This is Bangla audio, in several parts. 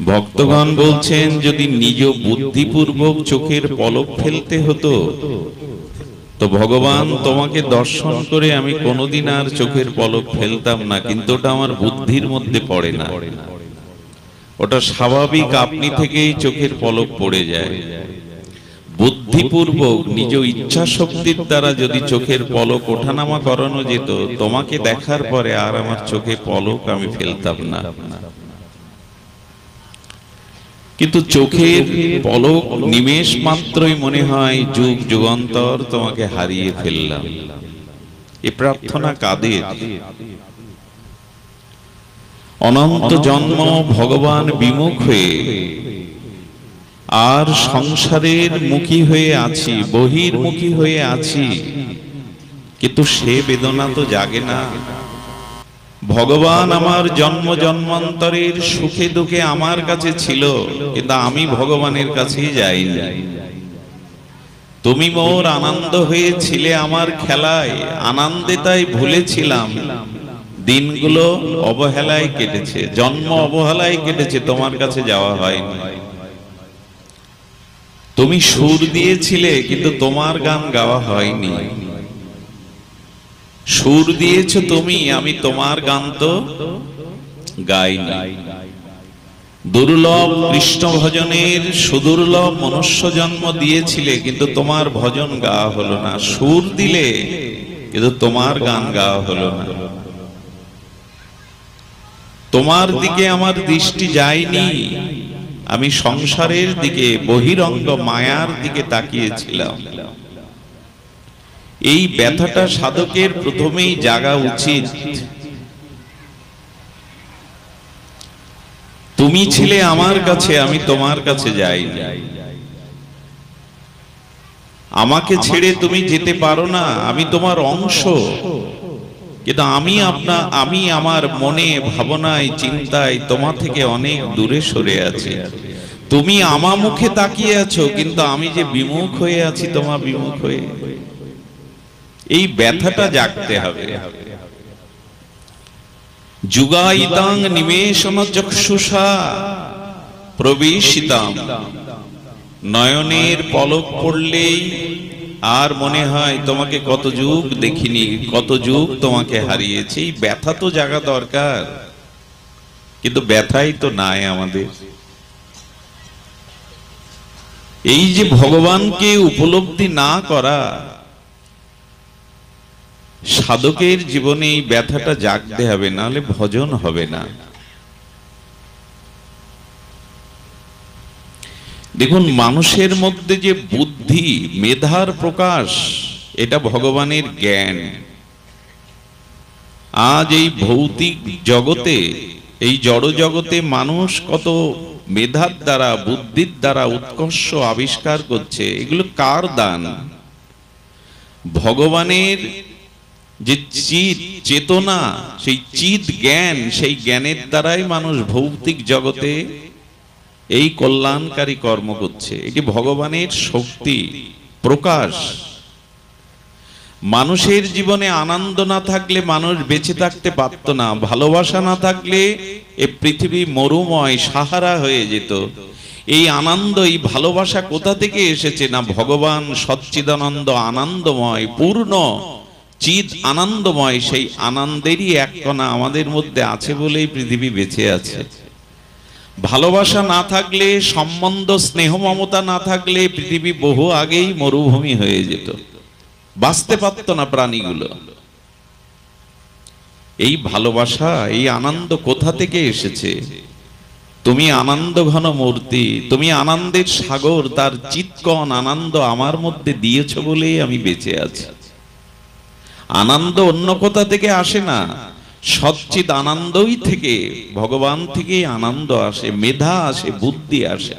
ভক্তগণ বলছেন, যদি নিজ বুদ্ধিপূর্বক চোখের পলক ফেলতে হতো তো ভগবান তোমাকে দর্শন করে আমি কোনোদিন আর চোখের পলক ফেলতাম না, কিন্তু ওটা আমার বুদ্ধির মধ্যে পড়ে না, ওটা স্বাভাবিক আপনি থেকেই চোখের পলক পড়ে যায়। বুদ্ধিপূর্বক নিজ ইচ্ছা শক্তির দ্বারা যদি চোখের পলক ওঠানামা করানো যেত, তোমাকে দেখার পরে আর আমার চোখে পলক আমি ফেলতাম না। কিন্তু চোখের পলক নিমেষ মাত্রই মনে হয় যুগ যুগান্তর তোমাকে হারিয়ে ফেললাম। এ প্রার্থনা কাদের? অনন্ত জন্ম ভগবান বিমুখ হয়ে আর সংসারের মুখী হয়ে আছি, বহির্মুখী হয়ে আছি, কিন্তু সে বেদনা তো জাগে না। ভগবান আমার জন্ম জন্মান্তরের সুখে দুঃখে আমার কাছে ছিল, কিন্তু আমি ভগবানের কাছেই যাইনি। তুমি মোর আনন্দ হয়েছিলে আমার খেলায়, আনন্দে তাই ভুলেছিলাম। দিনগুলো অবহেলায় কেটেছে, জন্ম অবহেলায় কেটেছে, তোমার কাছে যাওয়া হয়নি। তুমি সুর দিয়েছিলে, কিন্তু তোমার গান গাওয়া হয়নি। সুর দিয়েছো তুমি, আমি তোমার গান তো গাইনি। দুর্লভ কৃষ্ণ ভজনের সুদুর্লভ মনুষ্য জন্ম দিয়েছিলে, কিন্তু তোমার ভজন গাওয়া হলো না। সুর দিলে, কিন্তু তোমার গান গাওয়া হলো না। তোমার দিকে আমার দৃষ্টি যায়নি, আমি সংসারের দিকে, বহিরঙ্গ মায়ার দিকে তাকিয়েছিলাম। এই ব্যথাটা সাধকের প্রথমেই জাগা উচিত। তুমি ছিলে আমার কাছে, আমি তোমার কাছে যাইনি। আমাকে ছেড়ে তুমি যেতে পারো না, আমি তোমার অংশ, কিন্তু আমি আমার মনে, ভাবনায়, চিন্তায় তোমা থেকে অনেক দূরে সরে আছি। তুমি আমার মুখে তাকিয়ে আছো, কিন্তু আমি যে বিমুখ হয়ে আছি তোমার বিমুখ হয়ে। এই ব্যথাটা জাগতে হবে। যুগায়িতাং নিমেষণ চক্ষুষা প্রবেশিতাম। নয়নের পলক পড়লেই আর মনে হয় তোমাকে কত যুগ দেখিনি, কত যুগ তোমাকে হারিয়েছি। এই ব্যথা তো জাগা দরকার, কিন্তু ব্যথাই তো নাই আমাদের। এই যে ভগবানকে উপলব্ধি না করা, সাধকের জীবনে এই ব্যথাটা জাগতে হবে, নাহলে ভজন হবে না। দেখুন, মানুষের মধ্যে যে বুদ্ধি, মেধার প্রকাশ, এটা ভগবানের জ্ঞান। আজ এই ভৌতিক জগতে, এই জড় জগতে মানুষ কত মেধার দ্বারা, বুদ্ধির দ্বারা উৎকর্ষ আবিষ্কার করছে। এগুলো কার দান? ভগবানের যে চিৎ চেতনা, সেই চিৎ জ্ঞান, সেই জ্ঞানের দ্বারাই মানুষ ভৌতিক জগতে এই কল্যাণকারী কর্ম করছে। এটি ভগবানের শক্তি প্রকাশ। মানুষের জীবনে আনন্দ না থাকলে মানুষ বেঁচে থাকতে পারত না। ভালোবাসা না থাকলে এই পৃথিবী মরুময়, সাহারা হয়ে যেত। এই আনন্দ, এই ভালোবাসা কোথা থেকে এসেছে? না, ভগবান সচ্চিদানন্দ আনন্দময়, পূর্ণ চিৎ আনন্দময়, সেই আনন্দেরই এক কণা আমাদের মধ্যে আছে বলেই পৃথিবী বেঁচে আছে। ভালোবাসা না থাকলে, সম্বন্ধ স্নেহ মমতা না থাকলে পৃথিবী বহু আগেই মরুভূমি হয়ে যেত, বাঁচতে পারত না প্রাণীগুলো। এই ভালোবাসা, এই আনন্দ কোথা থেকে এসেছে? তুমি আনন্দ ঘন মূর্তি, তুমি আনন্দের সাগর, তার চিৎকণ আনন্দ আমার মধ্যে দিয়েছ বলেই আমি বেঁচে আছি। আনন্দ অন্য কোথা থেকে আসে না, সচ্চিদ আনন্দই থেকে, ভগবান থেকেই আনন্দ আসে, মেধা আসে, বুদ্ধি আসে।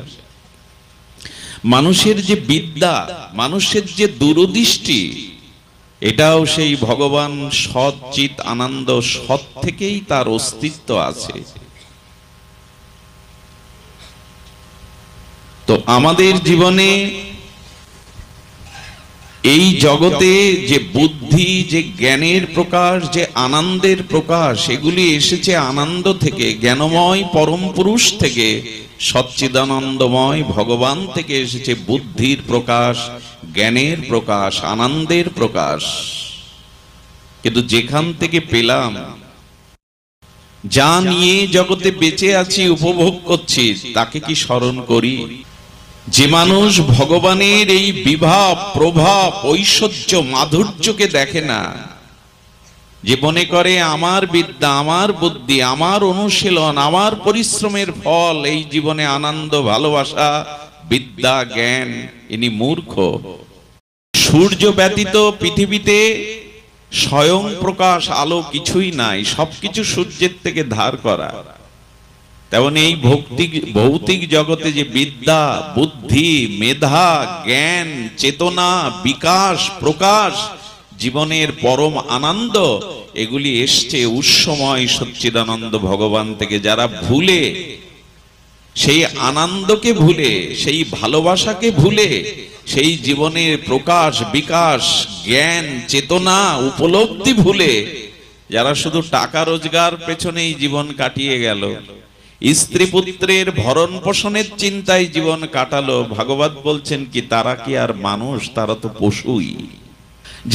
মানুষের যে বিদ্যা, মানুষের যে দূরদৃষ্টি, এটাও সেই ভগবান সচ্চিদ আনন্দ, সৎ থেকেই তার অস্তিত্ব আছে। তো আমাদের জীবনে এই জগতে যে বুদ্ধি, যে জ্ঞানের প্রকাশ, যে আনন্দের প্রকাশ, এগুলি এসেছে আনন্দ থেকে, জ্ঞানময় পরম পুরুষ থেকে, সচ্চিদানন্দময় ভগবান থেকে এসেছে বুদ্ধির প্রকাশ, জ্ঞানের প্রকাশ, আনন্দের প্রকাশ। কিন্তু যেখান থেকে পেলাম, যা নিয়ে জগতে বেঁচে আছি, উপভোগ করছি, তাকে কি স্মরণ করি? যে মানুষ ভগবানের এই বিভাব, প্রভাব, ঐশ্বর্য, মাধুর্যকে দেখে না, যে মনে করে আমার বিদ্যা, আমার বুদ্ধি, আমার অনুশীলন, আমার পরিশ্রমের ফল এই জীবনে আনন্দ, ভালোবাসা, বিদ্যা, জ্ঞান, ইনি মূর্খ। সূর্য ব্যতীত পৃথিবীতে স্বয়ং প্রকাশ আলো কিছুই নাই, সবকিছু সূর্যের থেকে ধার করা। তেমন এই ভৌতিক জগতে যে বিদ্যা, বুদ্ধি, মেধা, জ্ঞান, চেতনা, বিকাশ, প্রকাশ, জীবনের পরম আনন্দ, এগুলি এসছে উৎসময় সচ্চিদানন্দ ভগবান থেকে। যারা ভুলে, সেই আনন্দকে ভুলে, সেই ভালোবাসাকে ভুলে, সেই জীবনের প্রকাশ, বিকাশ, জ্ঞান, চেতনা, উপলব্ধি ভুলে যারা শুধু টাকা রোজগার পেছনেই জীবন কাটিয়ে গেল, স্ত্রী পুত্রের ভরণ পোষণের চিন্তায় জীবন কাটালো, ভাগবত বলছেন কি তারা কি আর মানুষ? তারা তো পশুই।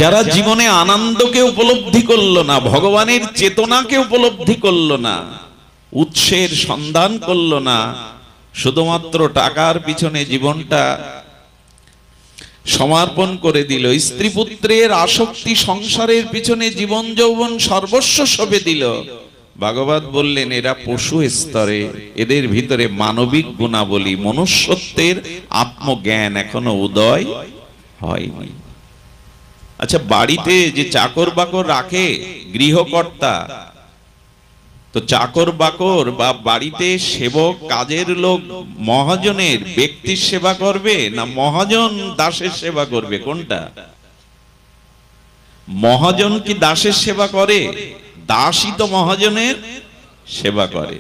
যারা জীবনে আনন্দকে উপলব্ধি করলো না, ভগবানের চেতনাকে উপলব্ধি করলো না, উৎসের সন্ধান করলো না, শুধুমাত্র টাকার পিছনে জীবনটা সমর্পণ করে দিল, স্ত্রী পুত্রের আসক্তি, সংসারের পিছনে জীবন যৌবন সর্বস্ব সঁপে দিল, ভাগবত বললেন এরা পশু স্তরে, এদের ভিতরে মানবিক গুণাবলী, মনুষ্যত্বের আত্মজ্ঞান এখনো উদয় হয়নি। আচ্ছা, বাড়িতে যে চাকর বাকর রাখে গৃহকর্তা, তো চাকর বাকর বা বাড়িতে সেবক, কাজের লোক মহাজনের ব্যক্তির সেবা করবে না মহাজন দাসের সেবা করবে? কোনটা? মহাজন কি দাসের সেবা করে? দাসই তো মহাজনের সেবা করে।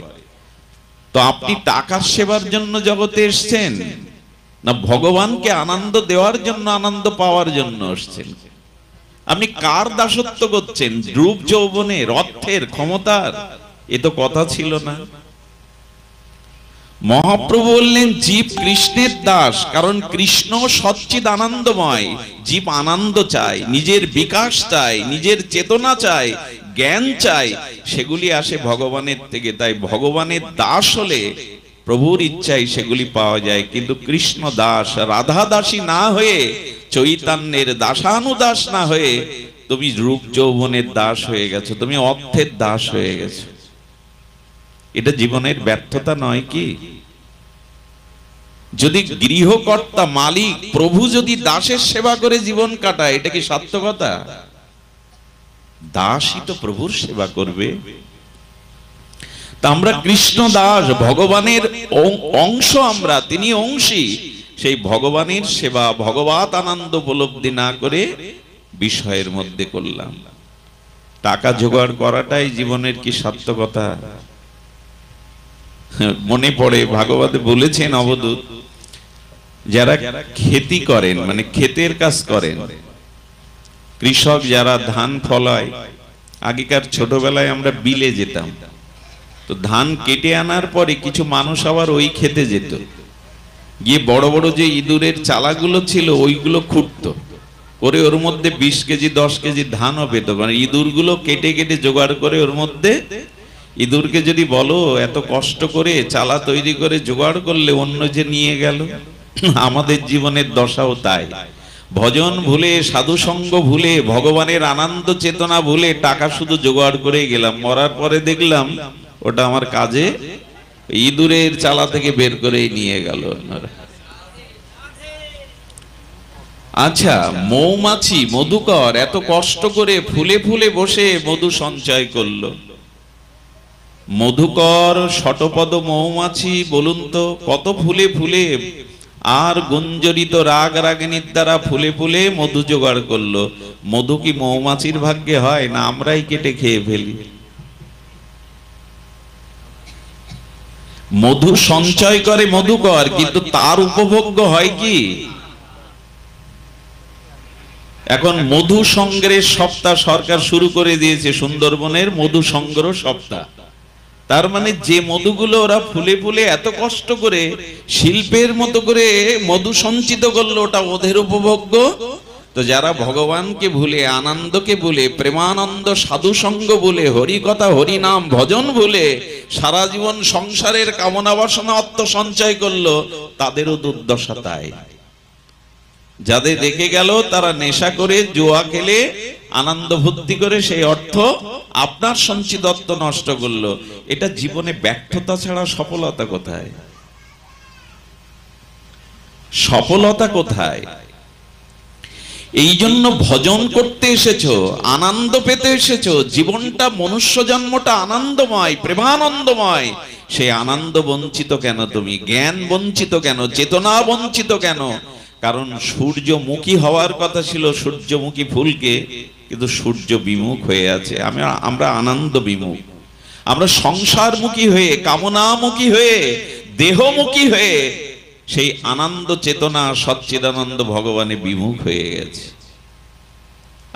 তো আপনি টাকার সেবার জন্য জগতে এসেছেন না ভগবানকে আনন্দ দেওয়ার জন্য, আনন্দ পাওয়ার জন্য এসেছেন? আপনি কার দাসত্ব করছেন? রূপ যৌবনের, অর্থের, ক্ষমতার? এ তো কথা ছিল না। মহাপ্রভু বললেন জীব কৃষ্ণের দাস, কারণ কৃষ্ণ সচ্চিদ আনন্দময়। জীব আনন্দ চায়, নিজের বিকাশ চায়, নিজের চেতনা চায়, জ্ঞান চায়, সেগুলি আসে ভগবানের থেকে। তাই ভগবানের দাস হলে প্রভুর ইচ্ছায় সেগুলি পাওয়া যায়। কিন্তু কৃষ্ণ দাস, রাধা দাসী না হয়ে, চৈতন্যের দাসানুদাস না হয়ে তুমি রূপ যৌবনের দাস হয়ে গেছো, তুমি অর্থের দাস হয়ে গেছো। এটা জীবনের ব্যর্থতা নয় কি? যদি গৃহকর্তা, মালিক, প্রভু যদি দাসের সেবা করে জীবন কাটায়, এটা কি সার্থকতা? দাসই তো প্রভুর সেবা করবে। তা আমরা কৃষ্ণ দাস, ভগবানের অংশ আমরা, তিনি অংশী। সেই ভগবানের সেবা, ভগবত আনন্দ উপলব্ধি না করে বিষয়ের মধ্যে করলাম। টাকা জোগাড় করাটাই জীবনের কি সার্থকতা? মনে পড়ে ভাগবতে বলেছেন অবধূত, যারা খেতি করেন, মানে ক্ষেতের কাজ করেন, কৃষক যারা ধান ফলায়, আগেকার ছোটবেলায় আমরা বিলে যেতাম, তো ধান কেটে আনার পরে কিছু মানুষ আবার ওই খেতে যেত, গিয়ে বড় বড় যে ইঁদুরের চালাগুলো ছিল ওইগুলো খুঁড়তো, করে ওর মধ্যে 20 কেজি 10 কেজি ধানও পেত। মানে ইঁদুরগুলো কেটে কেটে জোগাড় করে ওর মধ্যে, ইঁদুরকে যদি বলো এত কষ্ট করে চালা তৈরি করে জোগাড় করলে অন্য যে নিয়ে গেল। আমাদের জীবনের দশাও তাই। ভজন ভুলে, সাধু সঙ্গ ভুলে, ভগবানের আনন্দ চেতনা ভুলে টাকা শুধু জোগাড় করে গেলাম, মরার পরে দেখলাম ওটা আমার কাজে ইঁদুরের চালা থেকে বের করে নিয়ে গেল। আচ্ছা, মৌমাছি, মধুকর এত কষ্ট করে ফুলে ফুলে বসে মধু সঞ্চয় করলো। মধুকর শতপদ মৌমাছি বলুন তো কত ফুলে ফুলে আর গুঞ্জরিত রাগ রাগিনীর দ্বারা ফুলে ফুলে মধু জোগাড় করলো। মধু কি মৌমাছির ভাগ্যে হয়, না আমরাই কেটে খেয়ে ফেলি? মধু সঞ্চয় করে মধুকর, কিন্তু তার উপভোগ্য হয় কি? এখন মধু সংগ্রহের সপ্তাহ সরকার শুরু করে দিয়েছে, সুন্দরবনের মধু সংগ্রহ সপ্তাহ। তার মানে যে মধুগুলো ওরা ফুলে ফুলে এত কষ্ট করে শিল্পের মতো করে মধু সঞ্চিত করলো, ওটা ওদের উপভোগ্য। তো যারা ভগবানকে ভুলে, আনন্দকে ভুলে, প্রেমানন্দ সাধু সঙ্গ ভুলে, হরি কথা হরি নাম ভজন ভুলে সারা জীবন সংসারের কামনা বাসনা অর্থ সঞ্চয় করলো, তাদেরও দুর্দশা তাই। যাদের রেখে গেল তারা নেশা করে, জুয়া খেলে, আনন্দ ভর্তি করে সেই অর্থ আপনার সঞ্চিত অর্থ নষ্ট করলো। এটা জীবনে ব্যর্থতা ছাড়া সফলতা কোথায়? সফলতা কোথায়? এই জন্য ভজন করতে এসেছো, আনন্দ পেতে এসেছো। জীবনটা, মনুষ্য জন্মটা আনন্দময়, প্রেমানন্দময়। সেই আনন্দ বঞ্চিত কেন তুমি? জ্ঞান বঞ্চিত কেন? চেতনা বঞ্চিত কেন? কারণ সূর্যমুখী হওয়ার কথা ছিল সূর্যমুখী ফুলকে, কিন্তু সূর্য বিমুখ হয়ে আছে। আমরা আনন্দ বিমুখ, আমরা সংসারমুখী হয়ে, কামনামুখী হয়ে, দেহমুখী হয়ে সেই আনন্দ চেতনা সচ্চিদানন্দ ভগবানে বিমুখ হয়ে গেছে।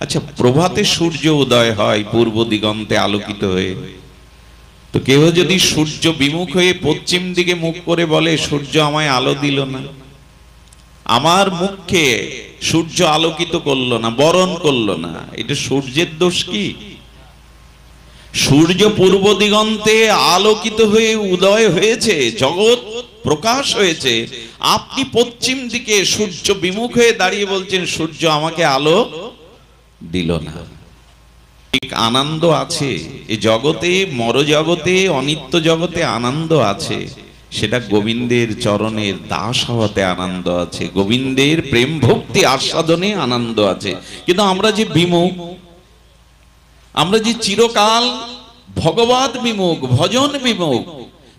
আচ্ছা, প্রভাতে সূর্য উদয় হয় পূর্ব দিগন্তে আলোকিত হয়ে, তো কেউ যদি সূর্য বিমুখ হয়ে পশ্চিম দিকে মুখ করে বলে সূর্য আমায় আলো দিল না, আমার মুখকে সূর্য আলোকিত করলো না, বরণ করলো না, এটা সূর্যের দোষ কি? সূর্য পূর্ব দিগন্তে আলোকিত হয়ে উদয় হয়েছে, জগৎ প্রকাশ হয়েছে। আপনি পশ্চিম দিকে সূর্য বিমুখ হয়ে দাঁড়িয়ে বলছেন সূর্য আমাকে আলো দিল না। ঠিক আনন্দ আছে এই জগতে, মর জগতে, অনিত্য জগতে আনন্দ আছে। সেটা গোবিন্দের চরণের দাস হওয়াতে আনন্দ আছে, গোবিন্দের প্রেম ভক্তি আস্বাদনে আনন্দ আছে। কিন্তু আমরা যে বিমুখ, আমরা যে চিরকাল ভগবত বিমুখ, ভজন বিমুখ,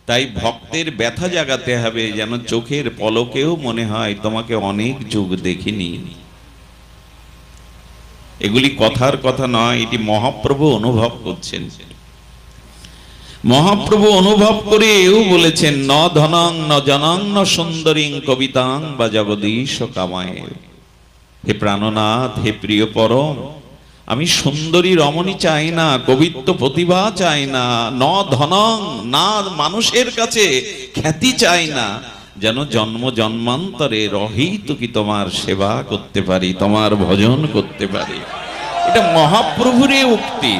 তাই ভক্তের ব্যথা জাগাতে হবে যেন চোখের পলকেও মনে হয় তোমাকে অনেক যুগ দেখিনি। এগুলি কথার কথা নয়, এটি মহাপ্রভু অনুভব করছেন। মহাপ্রভু অনুভব করেও বলেছেন, ন ধনং ন জনং ন সুন্দরীং কবিতাং বা জগদীশ কামায়। হে প্রাণনাথ, হে প্রিয় পরম, আমি সুন্দরী রমণী চাই না, কবিত্ব প্রতিভা চাই না, ন ধনং, না মানুষের কাছে খ্যাতি চাই না, যেন জন্ম জন্মান্তরে রহিত কি তোমার সেবা করতে পারি, তোমার ভজন করতে পারি। এটা মহাপ্রভুরই উক্তি।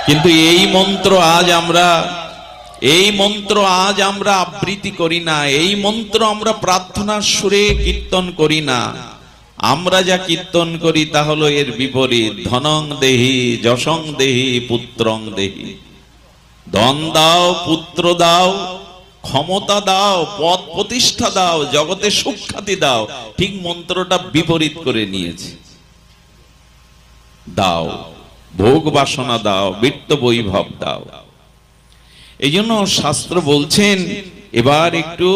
কিন্তু এই মন্ত্র আজ আমরা আবৃত্তি করি না, এই মন্ত্র আমরা প্রার্থনার সুরে কীর্তন করি না। আমরা যা কীর্তন করি তা হলো এর বিপরীত। ধনং দেহি, যশং দেহি, পুত্রং দেহি। ধন দাও, পুত্র দাও, ক্ষমতা দাও, পদ প্রতিষ্ঠা দাও, জগতে সুখ্যাতি দাও। ঠিক মন্ত্রটা বিপরীত করে নিয়েছে। দাও, ভোগ বাসনা দাও, বিত্ত বৈভব দাও। এই জন্য শাস্ত্র বলছেন এবার একটু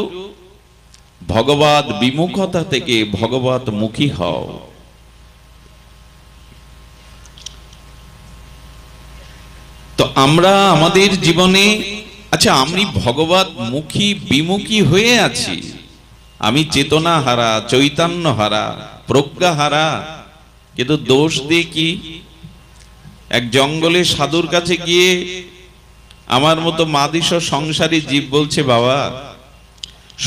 ভগবত বিমুখতা থেকে ভগবত মুখী হও। তো আমরা আমাদের জীবনে, আচ্ছা আমি ভগবত মুখী বিমুখী হয়ে আছি, আমি চেতনা হারা, চৈতন্য হারা, প্রজ্ঞা হারা, কিন্তু দোষ দিয়ে কি? এক জঙ্গলে সাধুর কাছে গিয়ে আমার মতো মাদিস সংসারী জীব বলছে, বাবা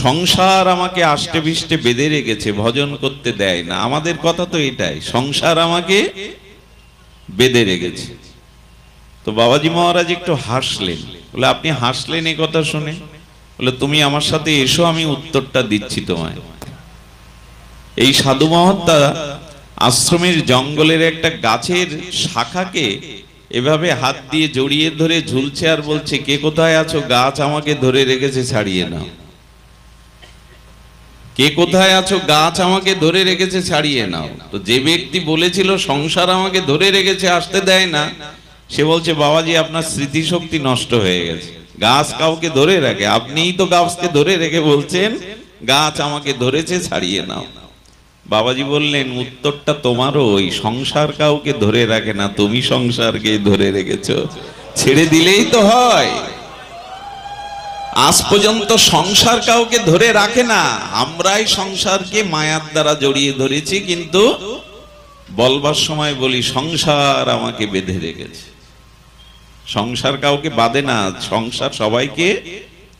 সংসার আমাকে আষ্টে পৃষ্ঠে বেঁধে রেখেছে, ভজন করতে দেয় না। আমাদের কথা তো এটাই, সংসার আমাকে বেঁধে রেখেছে। তো বাবাজি মহারাজ একটু হাসলেন, বলে আপনি হাসলেন এই কথা শুনে? বলে তুমি আমার সাথে এসো, আমি উত্তরটা দিচ্ছি তোমায়। এই সাধু মহাত্মা আশ্রমের জঙ্গলের একটা গাছের শাখাকে এভাবে হাত দিয়ে জড়িয়ে ধরে ঝুলছে আর বলছে, কে কোথায় আছো? গাছ আমাকে ধরে রেখেছে, ছাড়িয়ে নাও। কে কোথায় আছো? গাছ আমাকে ধরে রেখেছে, ছাড়িয়ে নাও। তো যে ব্যক্তি বলেছিল সংসার আমাকে ধরে রেখেছে, আসতে দেয় না, সে বলছে, বাবাজি আপনার স্মৃতিশক্তি নষ্ট হয়ে গেছে। গাছ কাউকে ধরে রাখে? আপনিই তো গাছকে ধরে রেখে বলছেন গাছ আমাকে ধরেছে, ছাড়িয়ে নাও। বাবাজি বললেন, উত্তরটা তোমারও, ওই সংসার কাউকে ধরে রাখে না, তুমি সংসারকে ধরে রেখেছো। ছেড়ে দিলেই তো হয়। আজ পর্যন্ত সংসার কাউকে ধরে রাখে না, আমরাই সংসারকে মায়ার দ্বারা জড়িয়ে ধরেছি। কিন্তু বলবার সময় বলি সংসার আমাকে বেঁধে রেখেছে। সংসার কাউকে বাঁধে না, সংসার সবাইকে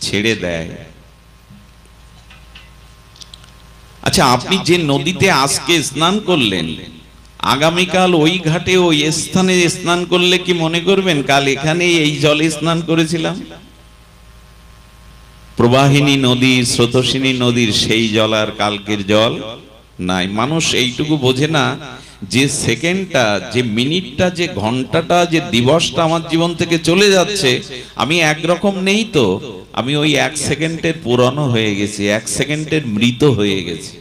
ছেড়ে দেয়। আচ্ছা, আপনি যে নদীতে আজকে স্নান করলেন, আগামীকাল ওই ঘাটে ওই স্থানে স্নান করলে কি মনে করবেন কাল এখানে এই জলে স্নান করেছিলাম? প্রবাহিনী নদী, স্রোতস্বিনী নদীর সেই জল আর কালকের জল নাই। মানুষ এইটুকু বোঝে না যে সেকেন্ডটা, যে মিনিটটা, যে ঘন্টাটা, যে দিবসটা আমার জীবন থেকে চলে যাচ্ছে, আমি একরকম নেই তো, আমি ওই 1 সেকেন্ডের পুরনো হয়ে গেছি, 1 সেকেন্ডের মৃত হয়ে গেছি।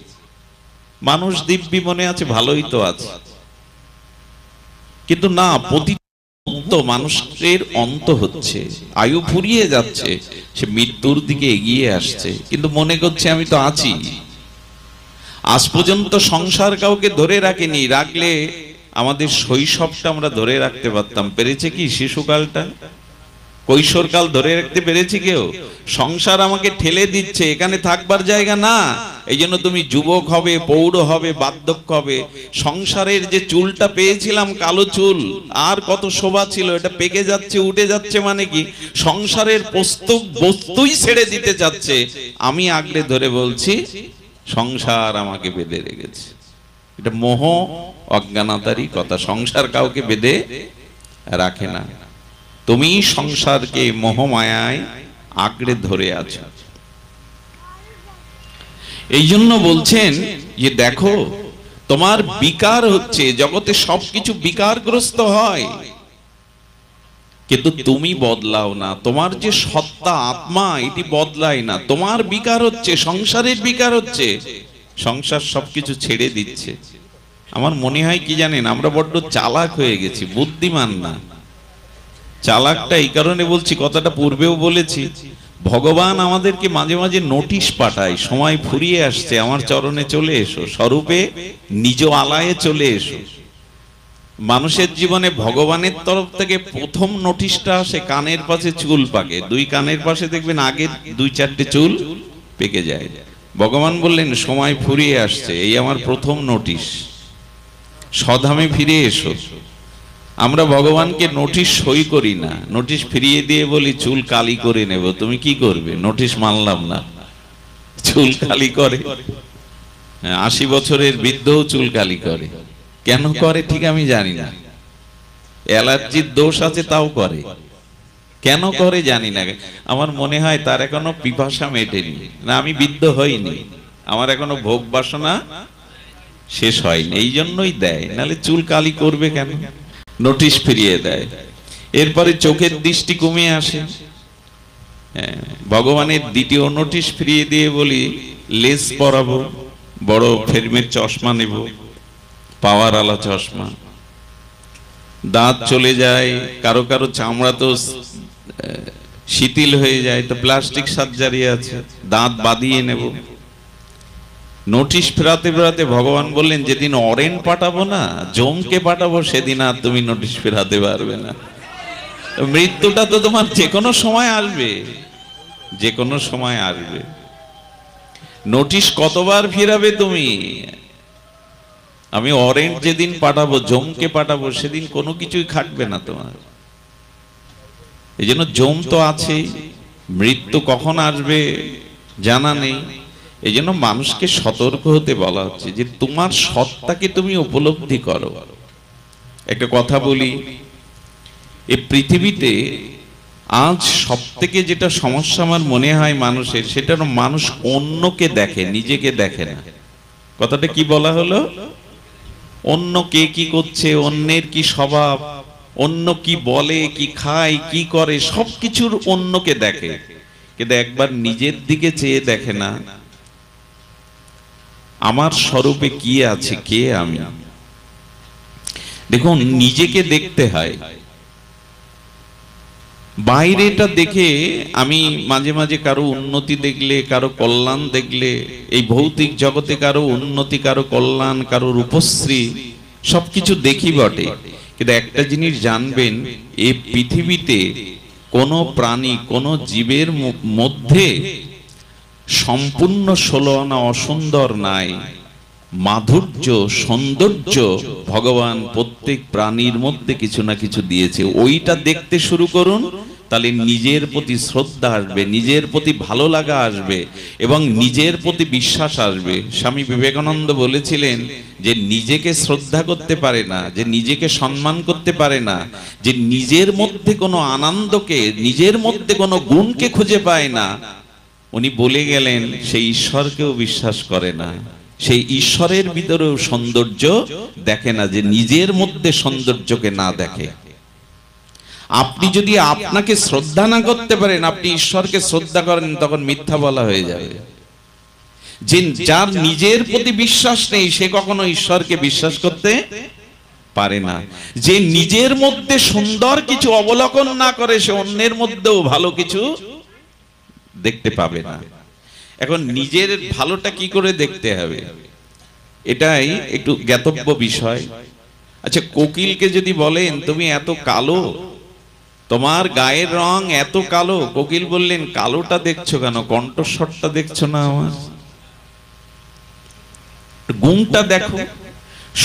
মানুষ দিব্যি মনে আছে ভালোই তো আছে, কিন্তু না, প্রতি মানুষের অন্ত হচ্ছে, আয়ু ফুরিয়ে যাচ্ছে, সে মৃত্যুর দিকে এগিয়ে আসছে, কিন্তু মনে করছে আমি তো আছি। আজ পর্যন্ত সংসার কাউকে ধরে রাখেনি, রাখলে আমাদের শৈশবটা আমরা ধরে রাখতে পারতাম। পেরেছে কি শিশুকালটা, কৈশোরকাল ধরে রাখতে পেরেছি কেউ? সংসার আমাকে ঠেলে দিচ্ছে, এখানে থাকবার জায়গা না, এই জন্য তুমি যুবক হবে, পৌঢ় হবে, বার্ধক্য হবে। সংসারের যে চুলটা পেয়েছিলাম, কালো চুল, আর কত শোভা ছিল, এটা পেকে যাচ্ছে, উঠে যাচ্ছে, মানে কি সংসারের বস্তুই ছেড়ে দিতে চাচ্ছে। আমি আগলে ধরে বলছি সংসার আমাকে বেঁধে রেখেছে। এটা মোহ, অজ্ঞানতারই কথা। সংসার কাউকে বেঁধে রাখে না, তুমি সংসারকে মোহমায়ায় আঁকড়ে ধরে আছো। এই জন্য বলছেন যে দেখো, তোমার বিকার হচ্ছে, জগতে সবকিছু বিকারগ্রস্ত হয়, কিন্তু তুমি বদলাও না। তোমার যে সত্তা, আত্মা, এটি বদলায় না। তোমার বিকার হচ্ছে, সংসারের বিকার হচ্ছে, সংসার সবকিছু ছেড়ে দিচ্ছে। আমার মনে হয় কি জানেন, আমরা বড্ড চালাক হয়ে গেছি, বুদ্ধিমান না। চালাকটা এই কারণে বলছি, কথাটা পূর্বেও বলেছি, ভগবান আমাদেরকে মাঝে মাঝে নোটিশ পাঠায়, সময় ফুরিয়ে আসছে, আমার চরণে চলে এসো, স্বরূপে নিজ আলায়ে চলে এসো। মানুষের জীবনে ভগবানের তরফ থেকে প্রথম নোটিশটা আসে কানের পাশে চুল পাকে, 2 কানের পাশে দেখবেন আগে 2-4টে চুল পেকে যায়। ভগবান বললেন সময় ফুরিয়ে আসছে, এই আমার প্রথম নোটিশ, স্বধামে ফিরে এসো। আমরা ভগবানকে নোটিশ সই করি না, নোটিশ ফিরিয়ে দিয়ে বলি চুল কালি করে নেব। তুমি কি করবে? নোটিশ মানলাম না, চুল কালি করে। 80 বছরের বৃদ্ধও চুল কালি করে। কেন করে ঠিক আমি জানি না, অ্যালার্জির দোষ আছে তাও করে। কেন করে জানি না। আমার মনে হয় তার এখনো পিপাসা মেটেনি, না আমি বৃদ্ধ হইনি, আমার এখনো ভোগ বাসনা শেষ হয়নি, এই জন্যই দেয়। নাহলে চুল কালি করবে কেন? নোটিশ ফিরিয়ে দেয়। এরপরে চোখের দৃষ্টি কমে আসে, ভগবানের দ্বিতীয় নোটিশ ফিরিয়ে দিয়ে বলি লেন্স পরাবো, বড় ফ্রেমের চশমা নেব, পাওয়ার আলা চশমা। দাঁত চলে যায়, কারো কারো চামড়া তো শিথিল হয়ে যায়, তো প্লাস্টিক সার্জারি আছে, দাঁত বাঁধিয়ে নেব। নোটিশ ফেরাতে ফেরাতে ভগবান বললেন যেদিন অরেন পাঠাবো না, জমকে পাঠাবো, সেদিন আর তুমি নোটিশ ফেরাতে পারবে না। মৃত্যুটা তো তোমার যে কোনো সময় আসবে, যে কোনো সময় আসবে। নোটিশ কতবার ফেরাবে তুমি? আমি অরেন্ট যেদিন পাঠাবো, জমকে পাঠাবো, সেদিন কোনো কিছুই খাটবে না তোমার। এই জন্য জম তো আছেই, মৃত্যু কখন আসবে জানা নেই। এই জন্য মানুষকে সতর্ক হতে বলা হচ্ছে যে তোমার সত্তাকে তুমি উপলব্ধি করো। একটা কথা বলি, এই পৃথিবীতে আজ সব থেকে যেটা সমস্যা আমার মনে হয় মানুষের, সেটা হলো মানুষ অন্যকে দেখে, নিজেকে দেখে না। কথাটা কি বলা হলো? অন্য কে কি করছে, অন্যের কি স্বভাব, অন্য কি বলে, কি খায়, কি করে, সবকিছুর অন্যকে দেখে, কিন্তু একবার নিজের দিকে চেয়ে দেখে না আমার স্বরূপে কি আছে, কে আমি। দেখুন, নিজেকে দেখতে হয়। বাইরেটা দেখে আমি মাঝে মাঝে কারো উন্নতি দেখলে, কারো কল্যাণ দেখলে, এই ভৌতিক জগতে কারো উন্নতি, কারো কল্যাণ, কারো রূপশ্রী সবকিছু দেখি বটে, কিন্তু একটা জিনিস জানবেন, এই পৃথিবীতে কোনো প্রাণী, কোনো জীবের মধ্যে সম্পূর্ণ 16 আনা অসুন্দর নাই। মাধুর্য, সৌন্দর্য ভগবান প্রত্যেক প্রাণীর মধ্যে কিছু না কিছু দিয়েছে। ওইটা দেখতে শুরু করুন, তাহলে নিজের প্রতি শ্রদ্ধা আসবে, নিজের প্রতি ভালো লাগা আসবে এবং নিজের প্রতি বিশ্বাস আসবে। স্বামী বিবেকানন্দ বলেছিলেন যে নিজেকে শ্রদ্ধা করতে পারে না, যে নিজেকে সম্মান করতে পারে না, যে নিজের মধ্যে কোনো আনন্দকে, নিজের মধ্যে কোনো গুণকে খুঁজে পায় না, উনি বলে গেলেন সেই ঈশ্বরকেও বিশ্বাস করে না, সেই ঈশ্বরের ভিতরেও সৌন্দর্য দেখে না, যে নিজের মধ্যে সৌন্দর্যকে না দেখে। আপনি যদি আপনাকে শ্রদ্ধা না করতে পারেন, আপনি ঈশ্বরকে শ্রদ্ধা করেন, তখন মিথ্যা বলা হয়ে যাবে। যে যার নিজের প্রতি বিশ্বাস নেই সে কখনো ঈশ্বরকে বিশ্বাস করতে পারে না। যে নিজের মধ্যে সুন্দর কিছু অবলোকন না করে সে অন্যের মধ্যেও ভালো কিছু দেখতে পাবে না। এখন নিজের ভালোটা কি করে দেখতে হবে, এটাই একটু জ্ঞাতব্য বিষয়। আচ্ছা, কোকিলকে যদি বলেন তুমি এত কালো, তোমার গায়ের রং এত কালো, কোকিল বললেন কালোটা দেখছো কেন, কণ্ঠস্বরটা দেখছো না, আমার গুণটা দেখো।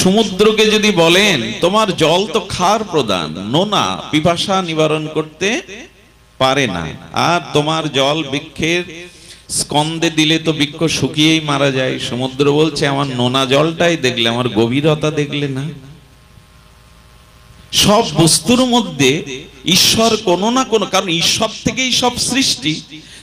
সমুদ্রকে যদি বলেন তোমার জল তো ক্ষার প্রদান, নোনা, পিপাসা নিবারণ করতে পারে না, আর তোমার জল বৃক্ষের স্কন্দে দিলে তো বৃক্ষ শুকিয়েই মারা যায়। সমুদ্র বলছে আমার নোনা জলটাই দেখলে, আমার গভীরতা দেখলে না। সব বস্তুর মধ্যে ঈশ্বর কোনো না কোনো, কারণ ঈশ্বর থেকেই সব সৃষ্টি,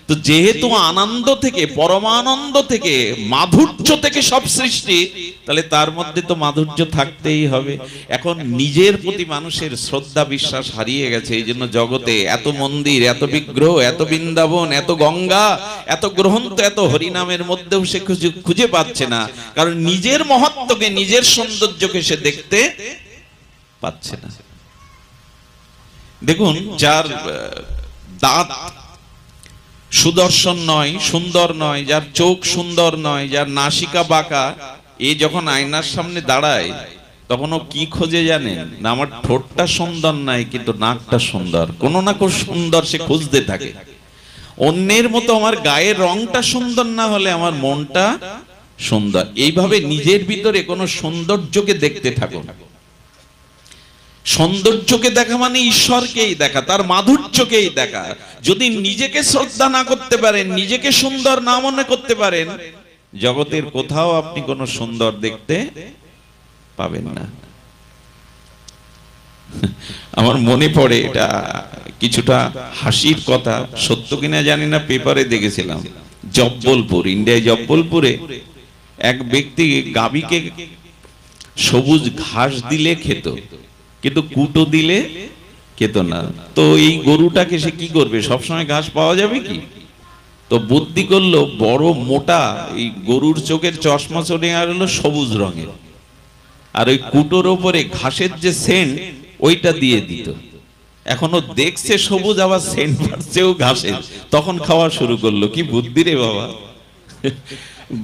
তো যেহেতু আনন্দ থেকে, পরমানন্দ থেকে, মাধুর্য থেকে সব সৃষ্টি, তাহলে তার মধ্যে তো মাধুর্য থাকতেই হবে। এখন নিজের প্রতি মানুষের শ্রদ্ধা বিশ্বাস হারিয়ে গেছে, এই জন্য জগতে এত মন্দির, এত বিগ্রহ, এত বৃন্দাবন, এত গঙ্গা, এত গ্রন্থ, এত হরিনামের মধ্যেও সে খুঁজে পাচ্ছে না, কারণ নিজের মহত্বকে, নিজের সৌন্দর্যকে সে দেখতে পাচ্ছে না। দেখুন, যার দাঁত সুদর্শন নয়, সুন্দর নয়, যার চোখ সুন্দর নয়, যার নাসিকা বাঁকা, এ যখন আয়নার সামনে দাঁড়ায় তখন ও কি খোঁজে জানেন না, আমার ঠোঁটটা সুন্দর নাই কিন্তু নাকটা সুন্দর, কোনো না কোনো সুন্দর সে খুঁজতে থাকে। অন্যের মতো আমার গায়ের রংটা সুন্দর না হলে আমার মনটা সুন্দর। এইভাবে নিজের ভিতরে কোনো সৌন্দর্যকে দেখতে থাকুন। সৌন্দর্যকে দেখা মানে ঈশ্বরকেই দেখা, তার মাধুর্যকেই দেখা। যদি নিজেকে শ্রদ্ধা না করতে পারেন, নিজেকে সুন্দর না মনে করতে পারেন, জগতের কোথাও আপনি কোনো সুন্দর দেখতে পাবেন না। আমার মনে পড়ে, এটা কিছুটা হাসির কথা, সত্য কিনা জানি না, পেপারে দেখেছিলাম। জব্বলপুর, ইন্ডিয়ায় জব্বলপুরে এক ব্যক্তি গাভীকে সবুজ ঘাস দিলে খেত, কিন্তু কুটো দিলে খেত না। তো এই গরুটাকে সে কি করবে, সবসময় ঘাস পাওয়া যাবে কি? তো বুদ্ধি করলো, বড় মোটা এই গরুর চোখের চশমা চলে আর হলো সবুজ রঙের, আর ওই কুটোর ওপরে ঘাসের যে সেন্ট ওইটা দিয়ে দিত। এখনো দেখছে সবুজ, আবার সেন্ট পাচ্ছেও ঘাসের, তখন খাওয়া শুরু করলো। কি বুদ্ধি রে বাবা!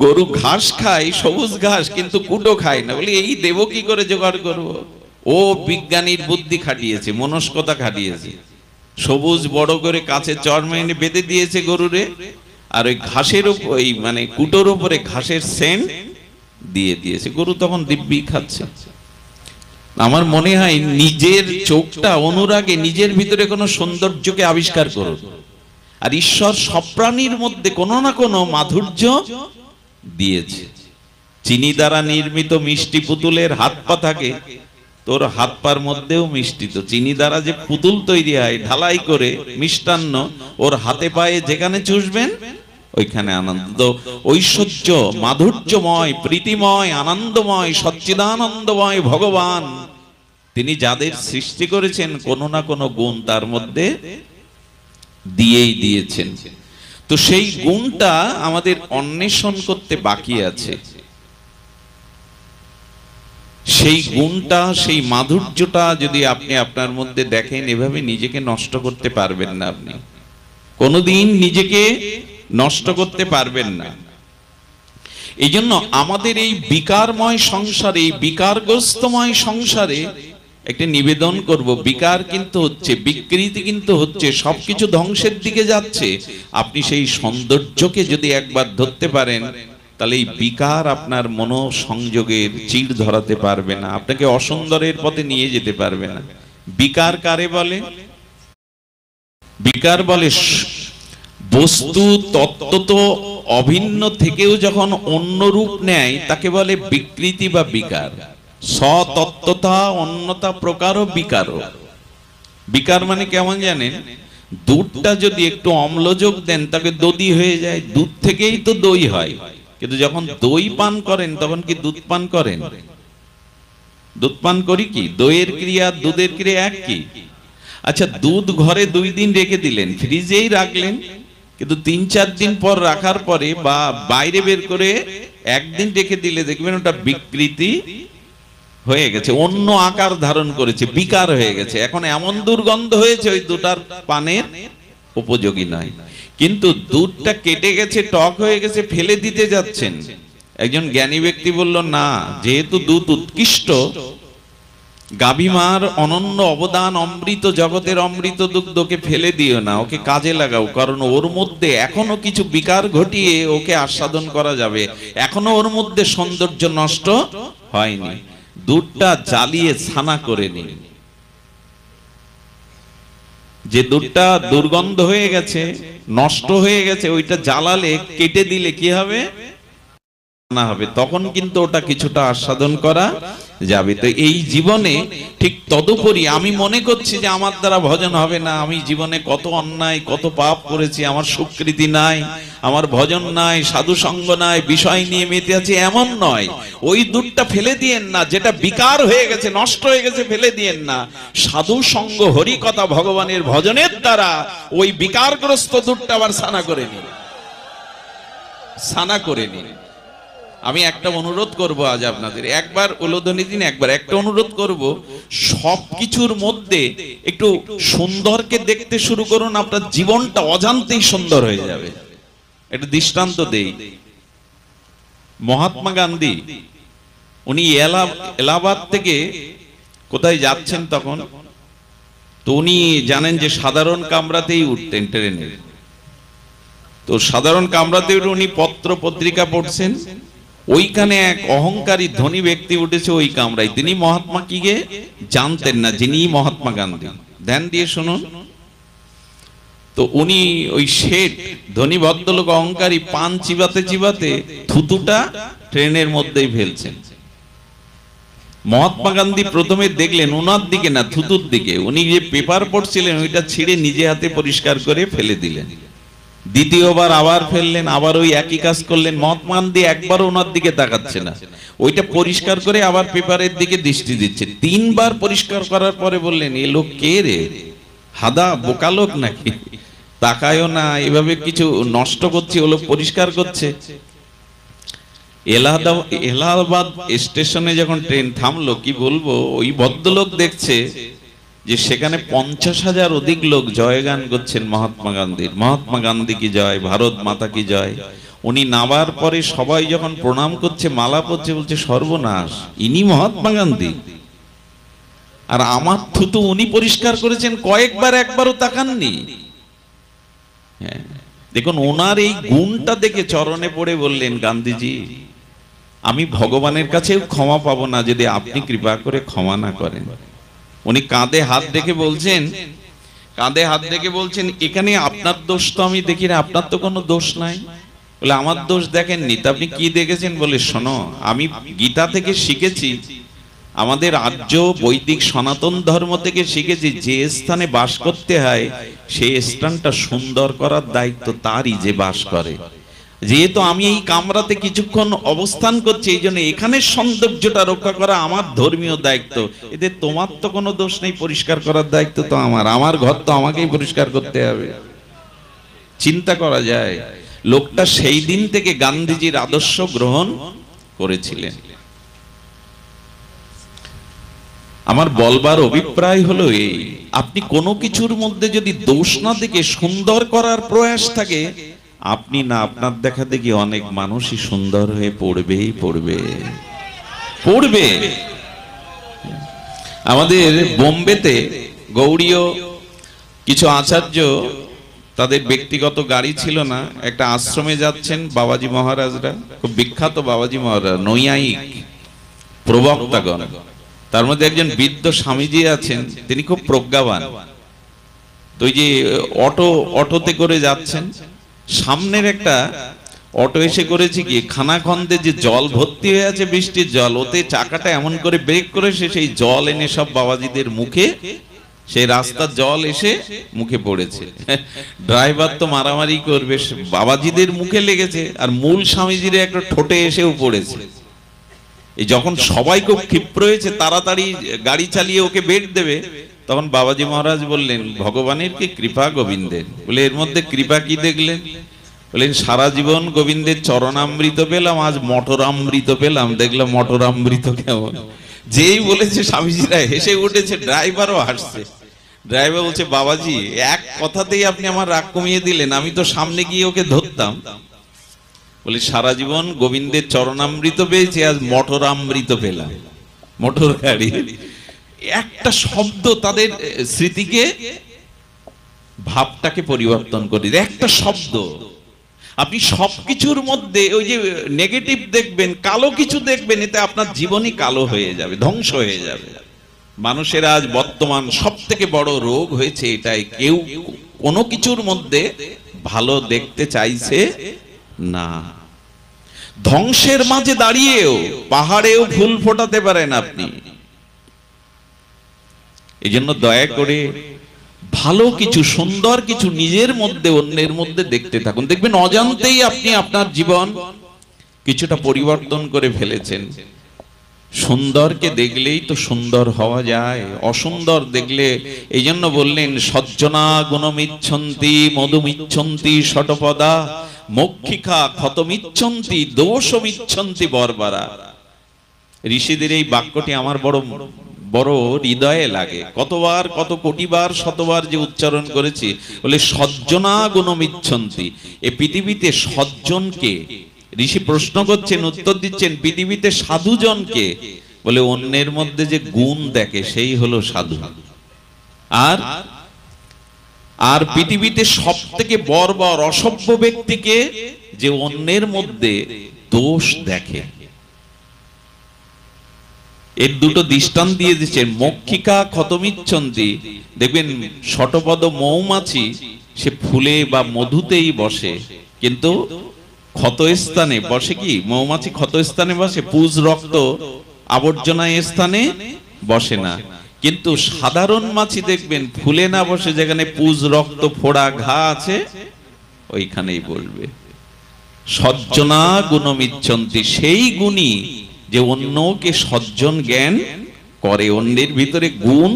গরু ঘাস খায়, সবুজ ঘাস, কিন্তু কুটো খায় না। বলি এই দেব কি করে, জোগাড় করবো? ও বিজ্ঞানীর বুদ্ধি খাটিয়েছে, মনস্কতা খাটিয়েছে। সবুজ বড় করে কাছে চড় এনে বেঁধে দিয়েছে গরুরে, আর ওই ঘাসের ওই মানে কুটোর উপরে ঘাসের সেন্ট দিয়ে দিয়েছে। গরু তখন দিব্যি খাচ্ছে। আমার মনে হয় নিজের চোখটা অনুরাগে নিজের ভিতরে কোনো সৌন্দর্যকে আবিষ্কার করুন। আর ঈশ্বর সব প্রাণীর মধ্যে কোনো না কোনো মাধুর্য দিয়েছে। চিনি দ্বারা নির্মিত মিষ্টি পুতুলের হাত পা থাকে, তোর হাত পার মধ্যেও মিষ্টি। তো চিনি দ্বারা যে পুতুল তৈরি হয় ঢালাই করে মিষ্টান্ন, ওর হাতে পায়ে যেখানে চুষবেন ওইখানে আনন্দ। ঐশ্বর্য, মাধুর্যময়, প্রীতিময়, আনন্দময়, সচ্চিদানন্দময় ভগবান, তিনি যাদের সৃষ্টি করেছেন কোনো না কোনো গুণ তার মধ্যে দিয়েই দিয়েছেন। তো সেই গুণটা আমাদের অন্বেষণ করতে বাকি আছে। সেই গুণটা, সেই মাধুর্যটা যদি আপনি আপনার মধ্যে দেখেন, এভাবে নিজেকে নষ্ট করতে পারবেন না। আপনি কোনোদিন নিজেকে নষ্ট করতে পারবেন না। এই জন্য আমাদের এই বিকারময় সংসারে, এই বিকারগ্রস্তময় সংসারে একটা নিবেদন করব। বিকার কিন্তু হচ্ছে, বিকৃতি কিন্তু হচ্ছে, সবকিছু ধ্বংসের দিকে যাচ্ছে। আপনি সেই সৌন্দর্যকে যদি একবার ধরতে পারেন, তাহলে এই বিকার আপনার মনোসংযোগের চিড় ধরাতে পারবে না, আপনাকে অসুন্দরের পথে নিয়ে যেতে পারবে না। বিকার কারে বলে? বিকার বলে বস্তু তত্ত্ব অভিন্ন থেকেও যখন অন্য রূপ নেয় তাকে বলে বিকৃতি বা বিকার। সতত্ত্বতা অন্যতা প্রকার বিকার। বিকার মানে কেমন জানেন? দুধটা যদি একটু অম্ল যোগ দেন তাকে দধি হয়ে যায়, দুধ থেকেই তো দই হয়। কিন্তু যখন দই পান করেন তখন কি দুধ পান করেন? দুধ পান করি কি? দইয়ের ক্রিয়া দুধের ক্রিয়া এক কি? আচ্ছা, দুধ ঘরে 2 দিন রেখে দিলেন, ফ্রিজেই রাখলেন, কিন্তু 3-4 দিন পর রাখার পরে বা বাইরে বের করে 1 দিন রেখে দিলে দেখবেন ওটা বিকৃতি হয়ে গেছে, অন্য আকার ধারণ করেছে, বিকার হয়ে গেছে। এখন এমন দুর্গন্ধ হয়েছে ওই দুটার পানের উপযোগী নয়। কিন্তু দুধটা কেটে গেছে, টক হয়ে গেছে, ফেলে দিতে যাচ্ছেন। একজন জ্ঞানী ব্যক্তি বলল, না, যেহেতু দুধ উৎকৃষ্ট, গাভীমার অনন্য অবদান, অমৃত, জগতের অমৃত দুগ্ধকে ফেলে দিও না, ওকে কাজে লাগাও, কারণ ওর মধ্যে এখনো কিছু বিকার ঘটিয়ে ওকে আস্বাদন করা যাবে, এখনো ওর মধ্যে সৌন্দর্য নষ্ট হয়নি। দুধটা জ্বালিয়ে ছানা করে নিন। যে দুধটা দুর্গন্ধ হয়ে গেছে, নষ্ট হয়ে গেছে, ওইটা জ্বালালে, কেটে দিলে কি হবে? না হবে, তখন কিন্তু ওটা কিছুটা আস্বাদন করা যাবে। তো এই জীবনে ঠিক তদুপরি আমি মনে করছি যে আমার দ্বারা ভজন হবে না, আমি জীবনে কত অন্যায় কত পাপ করেছি, আমার সুকৃতি নাই, আমার ভজন নাই, সাধু সঙ্গ নাই, বিষয় নিয়ে মেতে আছি, এমন নয়। ওই দুধটা ফেলে দিয়েন না, যেটা বিকার হয়ে গেছে, নষ্ট হয়ে গেছে, ফেলে দিয়েন না। সাধু সঙ্গ, হরি কথা, ভগবানের ভজনের দ্বারা ওই বিকারগ্রস্ত দুধটা আবার সানা করে নিন, সানা করে নিন। আমি একটা অনুরোধ করব আজ আপনাদের, একবার উলোধনী দিন, একবার একটা অনুরোধ করব, সবকিছুর মধ্যে একটু সুন্দরকে দেখতে শুরু করুন, আপনার জীবনটা অজান্তেই সুন্দর হয়ে যাবে। একটা দৃষ্টান্ত দেই। মহাত্মা গান্ধী, উনি এলাহাবাদ থেকে কোথায় যাচ্ছেন তখন, তো উনি জানেন যে সাধারণ কামরাতেই উঠতেন ট্রেনে। তো সাধারণ কামরাতে উনি পত্র পত্রিকা পড়ছেন, ওইখানে এক অহংকারী ধনী ব্যক্তি উঠেছে ওই কামরায়। তিনি মহাত্মা কি গে জানতেন না, যিনি মহাত্মা গান্ধী। ধ্যান দিয়ে শুনুন। তো উনি ওই শেঠ ধনী ভদ্রলোক অহংকারী পান চিবাতে চিবাতে থুতুটা ট্রেনের মধ্যেই ফেলছেন। মহাত্মা গান্ধী প্রথমে দেখলেন ওনার দিকে না, থুতুর দিকে। উনি যে পেপার পড়ছিলেন ওইটা ছিঁড়ে নিজে হাতে পরিষ্কার করে ফেলে দিলেন। দ্বিতীয়বার আবার ফেললেন, আবার ওই একই কাজ করলেন। মহাত্মা গান্ধী একবারও ওনার দিকে তাকাচ্ছে না, ওইটা পরিষ্কার করে আবার পেপারের দিকে দৃষ্টি দিচ্ছে। 3 বার পরিষ্কার করার পরে বললেন, এ লোক কে রে, হাদা বোকা লোক নাকি, তাকায়ও না, এভাবে কিছু নষ্ট করছে, ও লোক পরিষ্কার করছে। এলাহাবাদ স্টেশনে যখন ট্রেন থামলো, কি বলবো, ওই ভদ্রলোক দেখছে যে সেখানে 50,000 অধিক লোক জয়গান করছেন মহাত্মা গান্ধীর। মহাত্মা গান্ধী কি জয়, ভারত মাতা কি জয়। উনি নামার পরে সবাই যখন প্রণাম করছে, মালা পড়ছে, বলছে সর্বনাশ, ইনি মহাত্মা গান্ধী, আর আমার থুতু উনি পরিষ্কার করেছেন কয়েকবার, একবারও তাকাননি। হ্যাঁ, দেখুন ওনার এই গুণটা দেখে চরণে পড়ে বললেন, গান্ধীজি, আমি ভগবানের কাছেও ক্ষমা পাবো না যদি আপনি কৃপা করে ক্ষমা না করেন। উনি কাঁধে হাত রেখে বলছেন, এখানে আপনার দোষ তো আমি দেখি না, আপনার তো কোনো দোষ নাই। বলে, আমার দোষ দেখেননি তো আপনি কি দেখেছেন? বলে, শোনো, আমি গীতা থেকে শিখেছি, আমাদের আর্য বৈদিক সনাতন ধর্ম থেকে শিখেছি, যে স্থানে বাস করতে হয় সেই স্থানটা সুন্দর করার দায়িত্ব তারই যে বাস করে। যেহেতু আমি এই কামরাতে কিছুক্ষণ অবস্থান করছি, এই জন্য এখানে সৌন্দর্যটা রক্ষা করা আমার ধর্মীয় দায়িত্ব। এতে তোমার তো কোনো দোষ নেই, পরিষ্কার করার দায়িত্ব তো আমার ঘর তো আমাকেই পরিষ্কার করতে হবে। চিন্তা করা যায়, লোকটা সেই দিন থেকে গান্ধীজির আদর্শ গ্রহণ করেছিলেন। আমার বলবার অভিপ্রায় হলো এই, আপনি কোনো কিছুর মধ্যে যদি দোষ না দেখে সুন্দর করার প্রয়াস থাকে, আপনি না আপনার দেখা দেখি অনেক মানুষই সুন্দর হয়ে পড়বে। আমাদের বোম্বেতে গৌড়ীয় কিছু আচার্য তাদের ব্যক্তিগত গাড়ি ছিল না, একটা আশ্রমে যাচ্ছেন বাবাজি মহারাজরা, খুব বিখ্যাত বাবাজি মহারাজ, নৈয়ায়িক প্রবক্তাগণ। তার মধ্যে একজন বৃদ্ধ স্বামীজি আছেন, তিনি খুব প্রজ্ঞাবান। তো ওই যে অটোতে করে যাচ্ছেন, সামনের একটা অটো এসে করেছে কি, খানাখন্দে যে জল ভর্তি হয়ে আছে বৃষ্টির জল, ওতে চাকাটা এমন করে ব্রেক করেছে, সেই জল এনে সব বাবাজিদের মুখে, সেই রাস্তার জল এসে মুখে পড়েছে। ড্রাইভার তো মারামারি করবে, বাবাজিদের মুখে লেগেছে, আর মূল স্বামীজির একটা ঠোঁটে এসেও পড়েছে। এই যখন সবাই খুব ক্ষিপ্র হয়েছে, তাড়াতাড়ি গাড়ি চালিয়ে ওকে বেড দেবে, তখন বাবাজি মহারাজ বললেন, ভগবানের কি কৃপা গোবিন্দের। বলে এর মধ্যে কৃপা কি দেখলেন? বললেন সারা জীবন গোবিন্দের চরণামৃত পেলাম, আজ মটরামৃত পেলাম, দেখলাম মটরামৃত কেমন। যেই বলেছে স্বামীজিরা হেসে উঠেছে, ড্রাইভারও হাসছে। ড্রাইভার বলছে, বাবাজি এক কথাতেই আপনি আমার রাগ কমিয়ে দিলেন, আমি তো সামনে গিয়ে ওকে ধরতাম। বলে সারা জীবন গোবিন্দের চরণামৃত পেয়েছি, আজ মটরামৃত পেলাম, মোটর গাড়ি। একটা শব্দ তাদের স্মৃতিকে, ভাবটাকে পরিবর্তন করে দেয়, একটা শব্দ। আপনি সবকিছুর মধ্যে ওই যে নেগেটিভ দেখবেন, কালো কিছু দেখবেন, এতে আপনার জীবনই কালো হয়ে যাবে, ধ্বংস হয়ে যাবে। মানুষের আজ বর্তমান সব থেকে বড় রোগ হয়েছে এটাই, কেউ কোনো কিছুর মধ্যে ভালো দেখতে চাইছে না। ধ্বংসের মাঝে দাঁড়িয়েও পাহাড়েও ফুল ফোটাতে পারেন আপনি। এই জন্য দয়া করে ভালো কিছু, সুন্দর কিছু নিজের মধ্যে, অন্যের মধ্যে দেখতে থাকুন, দেখবেন অজান্তেই আপনি আপনার জীবন কিছুটা পরিবর্তন করে ফেলেছেন। সুন্দরকে দেখলেই তো সুন্দর হওয়া যায়, অসুন্দর দেখলে, এই জন্য বললেন সজ্জনা গুণমিচ্ছন্তি মধুমিচ্ছন্তি শটপদা মক্ষিকা ক্ষতমিচ্ছন্তি দোষমিচ্ছন্তি বর্বরা। ঋষিদের এই বাক্যটি আমার বড় বড় হৃদয়ে লাগে, কতবার, কত কোটিবার, শতবার যে উচ্চারণ করেছি। বলে সজ্জনা গুণমিচ্ছন্তি, এ পৃথিবীতে সজ্জনকে, ঋষি প্রশ্ন করছেন, উত্তর দিচ্ছেন, পৃথিবীতে সাধুজনকে। বলে অন্যের মধ্যে যে গুণ দেখে সেই হলো সাধু। আর আর পৃথিবীতে সব থেকে বর্বর অসভ্য ব্যক্তিকে, যে অন্যের মধ্যে দোষ দেখে। এর দুটো দৃষ্টান্ত দিয়ে দিচ্ছেন, মক্ষিকা ক্ষতমিচ্ছন্তি। দেখবেন শতপদ মৌমাছি, সে ফুলে বা মধুতেই বসে, কিন্তু ক্ষতস্থানে বসে কি, মৌমাছি ক্ষতস্থানে বসে, পুজ রক্ত আবর্জনা স্থানে বসে না। কিন্তু সাধারণ মাছি দেখবেন ফুলে না বসে, যেখানে পুজ রক্ত ফোড়া ঘা আছে ওইখানেই বলবে। সজ্জনা গুণমিচ্ছন্তি, সেই গুণী যে অন্যকে সজ্জন জ্ঞান করে, অন্যের ভিতরে গুণ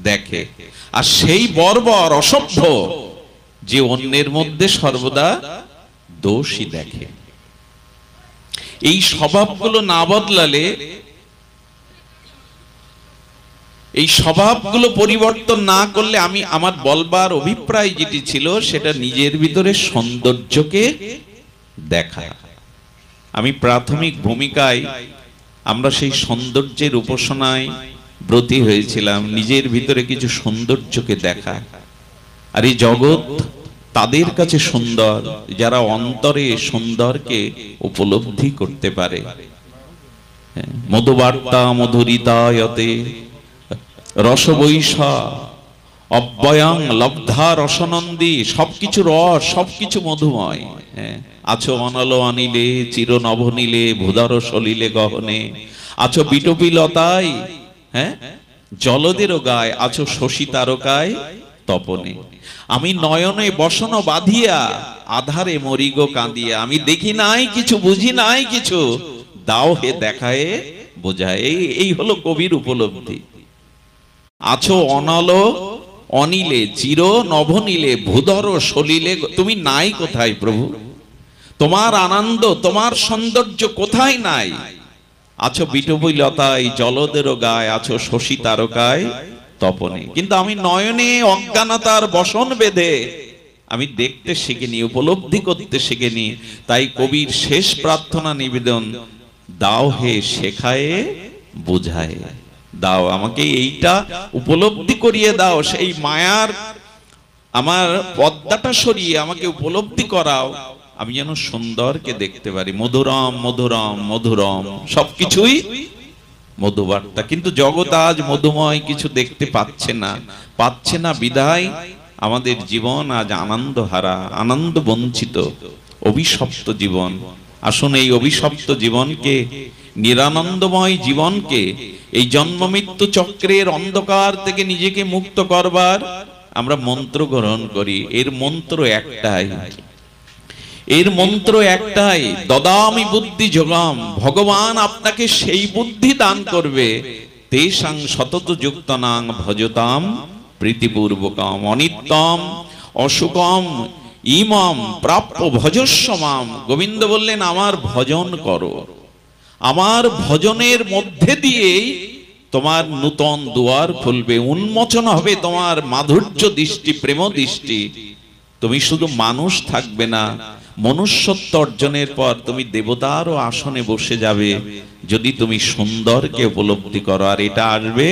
দেখে। আর সেই বর্বর অসভ্য যে অন্যের মধ্যে সর্বদা দোষই দেখে। এই স্বভাবগুলো না বদলালে, এই স্বভাবগুলো পরিবর্তন না করলে, আমি আমার বলবার অভিপ্রায় যেটি ছিল সেটা নিজের ভিতরে সৌন্দর্যকে দেখা। আমি প্রাথমিক ভূমিকায় আমরা সেই সৌন্দর্যের উপাসনায় ব্রতী হয়েছিলাম, নিজের ভিতরে কিছু সৌন্দর্যকে দেখা। আর এই জগৎ তাদের কাছে সুন্দর যারা অন্তরে সুন্দরকে উপলব্ধি করতে পারে। মধুবার্তা মধুরিতায়তে রসবৈষা অব্যয়ং লব্ধা রসনন্দী, সবকিছু রস, সবকিছু মধুময়। আছো অনল আনিলে চির নভনীলে ভূধর সলিলে গহনে, আছো বিটপি লতায়, জলদেরও গায়, আছো শশী তারকায় তপনে। আমি নয়নে বসন বাঁধিয়া আধারে মরিগো কাঁদিয়া, আমি দেখি নাই কিছু, বুঝি নাই কিছু, দাও হে দেখায়ে বোঝায়। এই হলো কবির উপলব্ধি। আছো অনল অনিলে চির নভনীলে ভূধর সলিলে, তুমি নাই কোথায় প্রভু? তোমার আনন্দ, তোমার সৌন্দর্য কোথায় নাই? আছো বিটবি লতায় জলদেরও গায়, আছো শশী তারকায় তপনে। কিন্তু আমি নয়নে অজ্ঞানতার বসন বেঁধে আমি দেখতে শিখিনি, উপলব্ধি করতে শিখিনি। তাই কবির শেষ প্রার্থনা নিবেদন, দাও হে শেখায়ে বুঝায়, দাও আমাকে এইটা উপলব্ধি করিয়ে দাও। সেই মায়ার আমার পর্দাটা সরিয়ে আমাকে উপলব্ধি করাও, আমি যেন সুন্দরকে দেখতে পারি। মধুরম মধুরম মধুরম, সবকিছুই মধুবার্তা। কিন্তু জগৎ আজ মধুময় কিছু দেখতে পাচ্ছে না বিধায় আমাদের জীবন আজ আনন্দ হারা, আনন্দ বঞ্চিত, অভিশপ্ত জীবন। আসুন এই অভিশপ্ত জীবনকে, নিরানন্দময় জীবনকে, এই জন্ম মৃত্যু চক্রের অন্ধকার থেকে নিজেকে মুক্ত করবার আমরা মন্ত্র গ্রহণ করি। এর মন্ত্র একটাই, দদামি বুদ্ধি যোগম। ভগবান আপনাকে সেই বুদ্ধি দান করবে, তেষাং সতত যুক্তনাং ভজতাম প্রীতিপূর্বকম অনিত্যম অসুকম ইমম প্রাপ্য ভজস্বমাম। গোবিন্দ বললেন আমার ভজন করো, আমার ভজনের মধ্যে দিয়েই তোমার নূতন দুয়ার খুলবে, উন্মোচন হবে তোমার মাধুর্য দৃষ্টি, প্রেম দৃষ্টি। তুমি শুধু মানুষ থাকবে না, মনুষ্যত্ব অর্জনের পর তুমি দেবতারও আসনে বসে যাবে যদি তুমি সুন্দরকে উপলব্ধি করো। আর এটা আসবে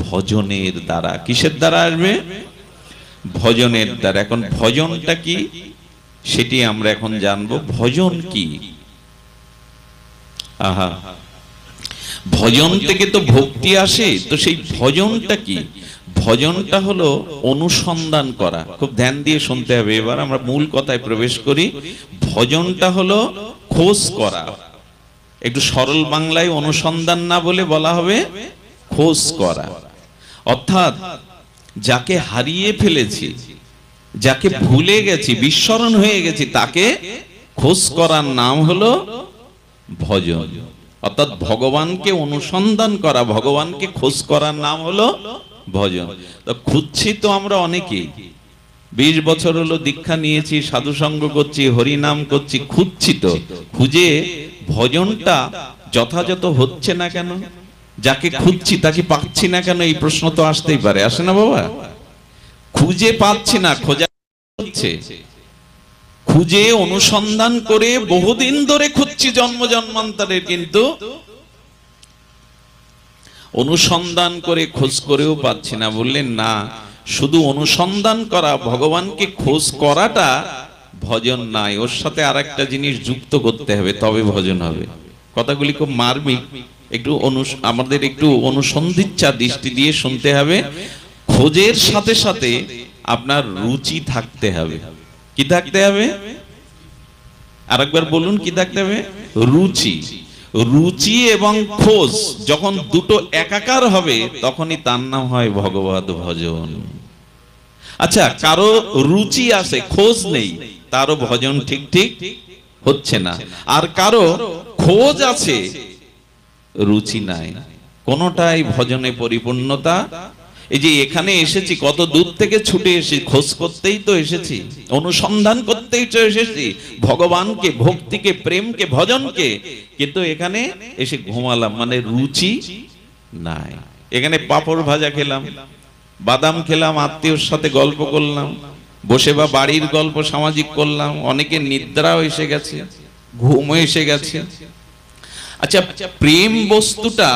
ভজনের দ্বারা। কিসের দ্বারা আসবে? ভজনের দ্বারা। এখন ভজনটা কি সেটি আমরা এখন জানবো। ভজন কি? আহা, ভজন থেকে তো ভক্তি আসে, তো সেই ভজনটা কি? ভজনটা হলো অনুসন্ধান করা। খুব ধ্যান দিয়ে শুনতে হবে। এবার আমরা মূল কথায় প্রবেশ করি। ভজনটা হলো খোঁজ করা। একটু সরল বাংলায় অনুসন্ধান না বলে বলা হবে খোঁজ করা। অর্থাৎ যাকে হারিয়ে ফেলেছি, যাকে ভুলে গেছি, বিস্মরণ হয়ে গেছি, তাকে খোঁজ করার নাম হলো ভজন। অর্থাৎ ভগবানকে অনুসন্ধান করা, ভগবানকে খোঁজ করার নাম হলো ভজন। তো খুঁজছি তো আমরা অনেকেই, 20 বছর হলো দীক্ষা নিয়েছি, সাধু সঙ্গ করছি, হরি নাম করছি, খুঁজছি তো। খুঁজে ভজনটা যথাযথ হচ্ছে না কেন? যাকে খুঁজছি তাকে পাচ্ছি না কেন? এই প্রশ্ন তো আসতেই পারে, আসে না বাবা? খুঁজে পাচ্ছি না, খোঁজা হচ্ছে। খুঁজে অনুসন্ধান করে বহুদিন ধরে খুঁজছি, জন্ম জন্মান্তরের, কিন্তু অনুসন্ধান করে খোঁজ করেও পাচ্ছি না। বললেন না, শুধু অনুসন্ধান করা, ভগবানকে খোঁজ করাটা ভজন নাই, ওর সাথে আর একটা জিনিস যুক্ত করতে হবে, তবে ভজন হবে। কথাগুলি খুব মার্মিক, একটু আমাদের একটু অনুসন্ধিচ্ছা দৃষ্টি দিয়ে শুনতে হবে। খোঁজের সাথে সাথে আপনার রুচি থাকতে হবে। কি থাকতে হবে? আরেকবার বলুন, কি থাকতে হবে? রুচি। রুচি এবং খোঁজ যখন দুটো একাকার হবে তখনই তার নাম হয় ভগবত ভজন। আচ্ছা, কারো রুচি আছে, খোঁজ নেই, তারও ভজন ঠিক ঠিক হচ্ছে না। আর কারো খোঁজ আছে, রুচি নাই, কোনটাই ভজনে পরিপূর্ণতা। এই যে এখানে এসেছি, কত দূর থেকে ছুটে এসেছি, খোঁজ করতেই তো এসেছি, অনুসন্ধান করতেই তো এসেছি ভগবানকে, ভক্তিকে, প্রেমকে, ভজনকে। কিন্তু এখানে এসে ঘুমালাম, মানে রুচি নাই। এখানে পাঁপড় ভাজা খেলাম, বাদাম খেলাম, আত্মীয়র সাথে গল্প করলাম, বসে বা বাড়ির গল্প সামাজিক করলাম, অনেকে নিদ্রাও এসে গেছে, ঘুমও এসে গেছে। আচ্ছা, প্রেম বস্তুটা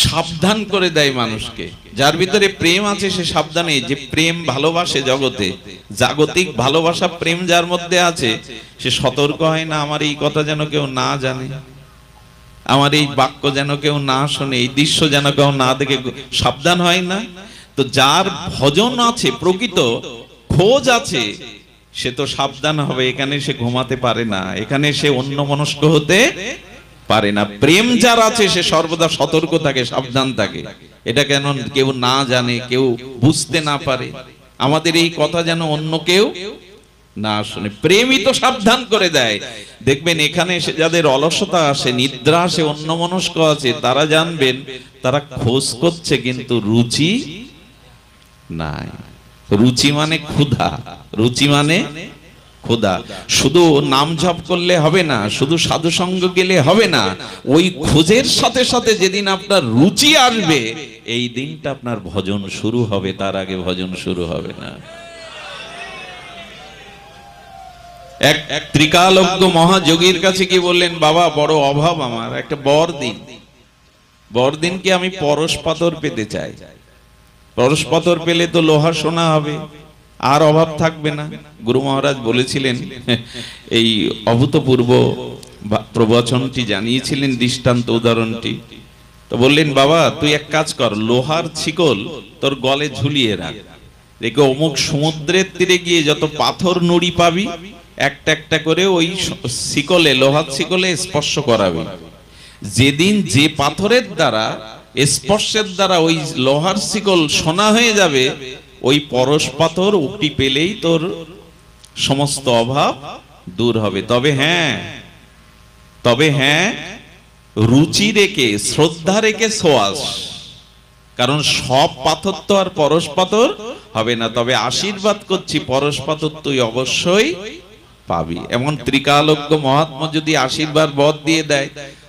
সাবধান করে দেয় মানুষকে। যার ভিতরে প্রেম আছে সে সাবধানে, যে প্রেম ভালোবাসে জগতে, জাগতিক ভালোবাসা প্রেম যার মধ্যে আছে, সে সতর্ক হয় না, আমার এই কথা যেন কেউ না জানে, আমার এই বাক্য যেন কেউ না শোনে, এই দৃশ্য যেন কেউ না দেখে, সাবধান হয় না। তো যার ভজন আছে, প্রকৃত খোঁজ আছে, সে তো সাবধান হবে। এখানে সে ঘুমাতে পারে না, এখানে সে অন্যমনস্ক হতে পারে না। প্রেম যার আছে সে সর্বদা সতর্ক থাকে, সাবধান থাকে। এটা কেন কেউ না জানে, কেউ বুঝতে না পারে, আমাদের এই কথা যেন অন্য কেউ না শুনে। প্রেমই তো সাবধান করে দেয়। দেখবেন এখানে এসে যাদের অলসতা আসে, নিদ্রা আসে, অন্যমনস্ক আছে, তারা জানবেন তারা খোঁজ করছে কিন্তু রুচি নাই। রুচি মানে ক্ষুধা, রুচি মানে ক্ষুধা। শুধু নাম জপ করলে হবে না, শুধু সাধু সঙ্গ গেলে হবে না, ওই খোঁজের সাথে সাথে যেদিন আপনার রুচি আসবে, এই দিনটা আপনার ভজন শুরু হবে, তার আগে ভজন শুরু হবে না। এক ত্রিকালজ্ঞ মহাযোগীর কাছে কি বললেন, বাবা বড় অভাব আমার, একটা বরদিনকে আমি পরশ পাথর পেতে চাই। পরশ পাথর পেলে তো লোহা সোনা হবে, আর অভাব থাকবে না। গুরু মহারাজ বলেছিলেন, এই অভূতপূর্ব প্রবচনটি জানিয়েছিলেন, দৃষ্টান্ত উদাহরণটি। তো বললেন, বাবা তুই এক কাজ কর, লোহার শিকল তোর গলে ঝুলিয়ে রাখ, দেখে অমুক সমুদ্রের তীরে গিয়ে যত পাথর নুড়ি পাবি একটা একটা করে ওই শিকলে, লোহার শিকলে স্পর্শ করাবি। যেদিন যে পাথরের দ্বারা, স্পর্শের দ্বারা ওই লোহার শিকল সোনা হয়ে যাবে, ওই পরশ পাথর উক্তি পেলেই তোর সমস্ত অভাব দূর হবে। তবে হ্যাঁ রুচি রেখে, শ্রদ্ধা রেখে সোয়াস, কারণ সব পাথর তো আর পরশ পাথর হবে না। তবে আশীর্বাদ করছি, পরশ পাথর তুই অবশ্যই পাবি। এমন ত্রিকালজ্ঞ মহাত্মা যদি আশীর্বাদ বধ দিয়ে দেয়,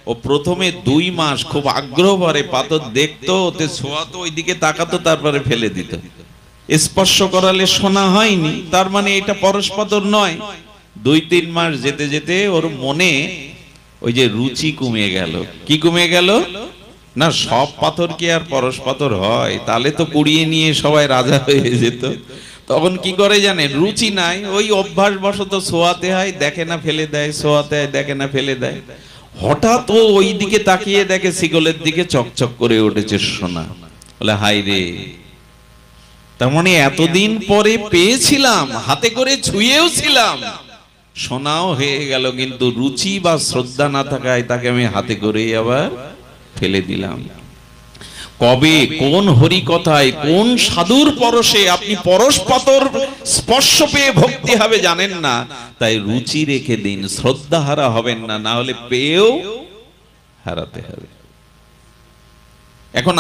ও প্রথমে 2 মাস খুব আগ্রহ ভরে পাথর দেখতো, ওতে ছোঁয়াতো, ওইদিকে তাকাতো, তারপরে ফেলে দিত। স্পর্শ করালে সোনা হয়নি, তার মানে এটা পরশ পাথর নয়। 2-3 মাস যেতে যেতে ওর মনে ওই যে রুচি কমে গেল। কি কমে গেল না, সব পাথর কি আর পরশ পাথর হয়? তাহলে তো কুড়িয়ে নিয়ে সবাই রাজা হয়ে যেত। তখন কি করে জানেন, রুচি নাই, ওই অভ্যাস বশত ছোঁয়াতে হয়, দেখে না ফেলে দেয়, ছোঁয়াতে হয়, দেখে না ফেলে দেয়। হঠাৎ ও ওই দিকে তাকিয়ে দেখে শিকলের দিকে চকচক করে উঠেছে সোনা। বলে হাই রে, তার মানে এতদিন পরে পেয়েছিলাম, হাতে করে ছুঁয়েও ছিলাম, সোনাও হয়ে গেল, কিন্তু রুচি বা শ্রদ্ধা না থাকায় তাকে আমি হাতে করে আবার ফেলে দিলাম। কবে কোন হরি কথায়, কোন সাধুর পরশে আপনি পরশ পাথর স্পর্শ পেয়ে ভক্তি হবে জানেন না। তাই রুচি রেখে দিন, শ্রদ্ধা হারা হবেন না, না হলে পেয়েও হারাতে হবে। এখন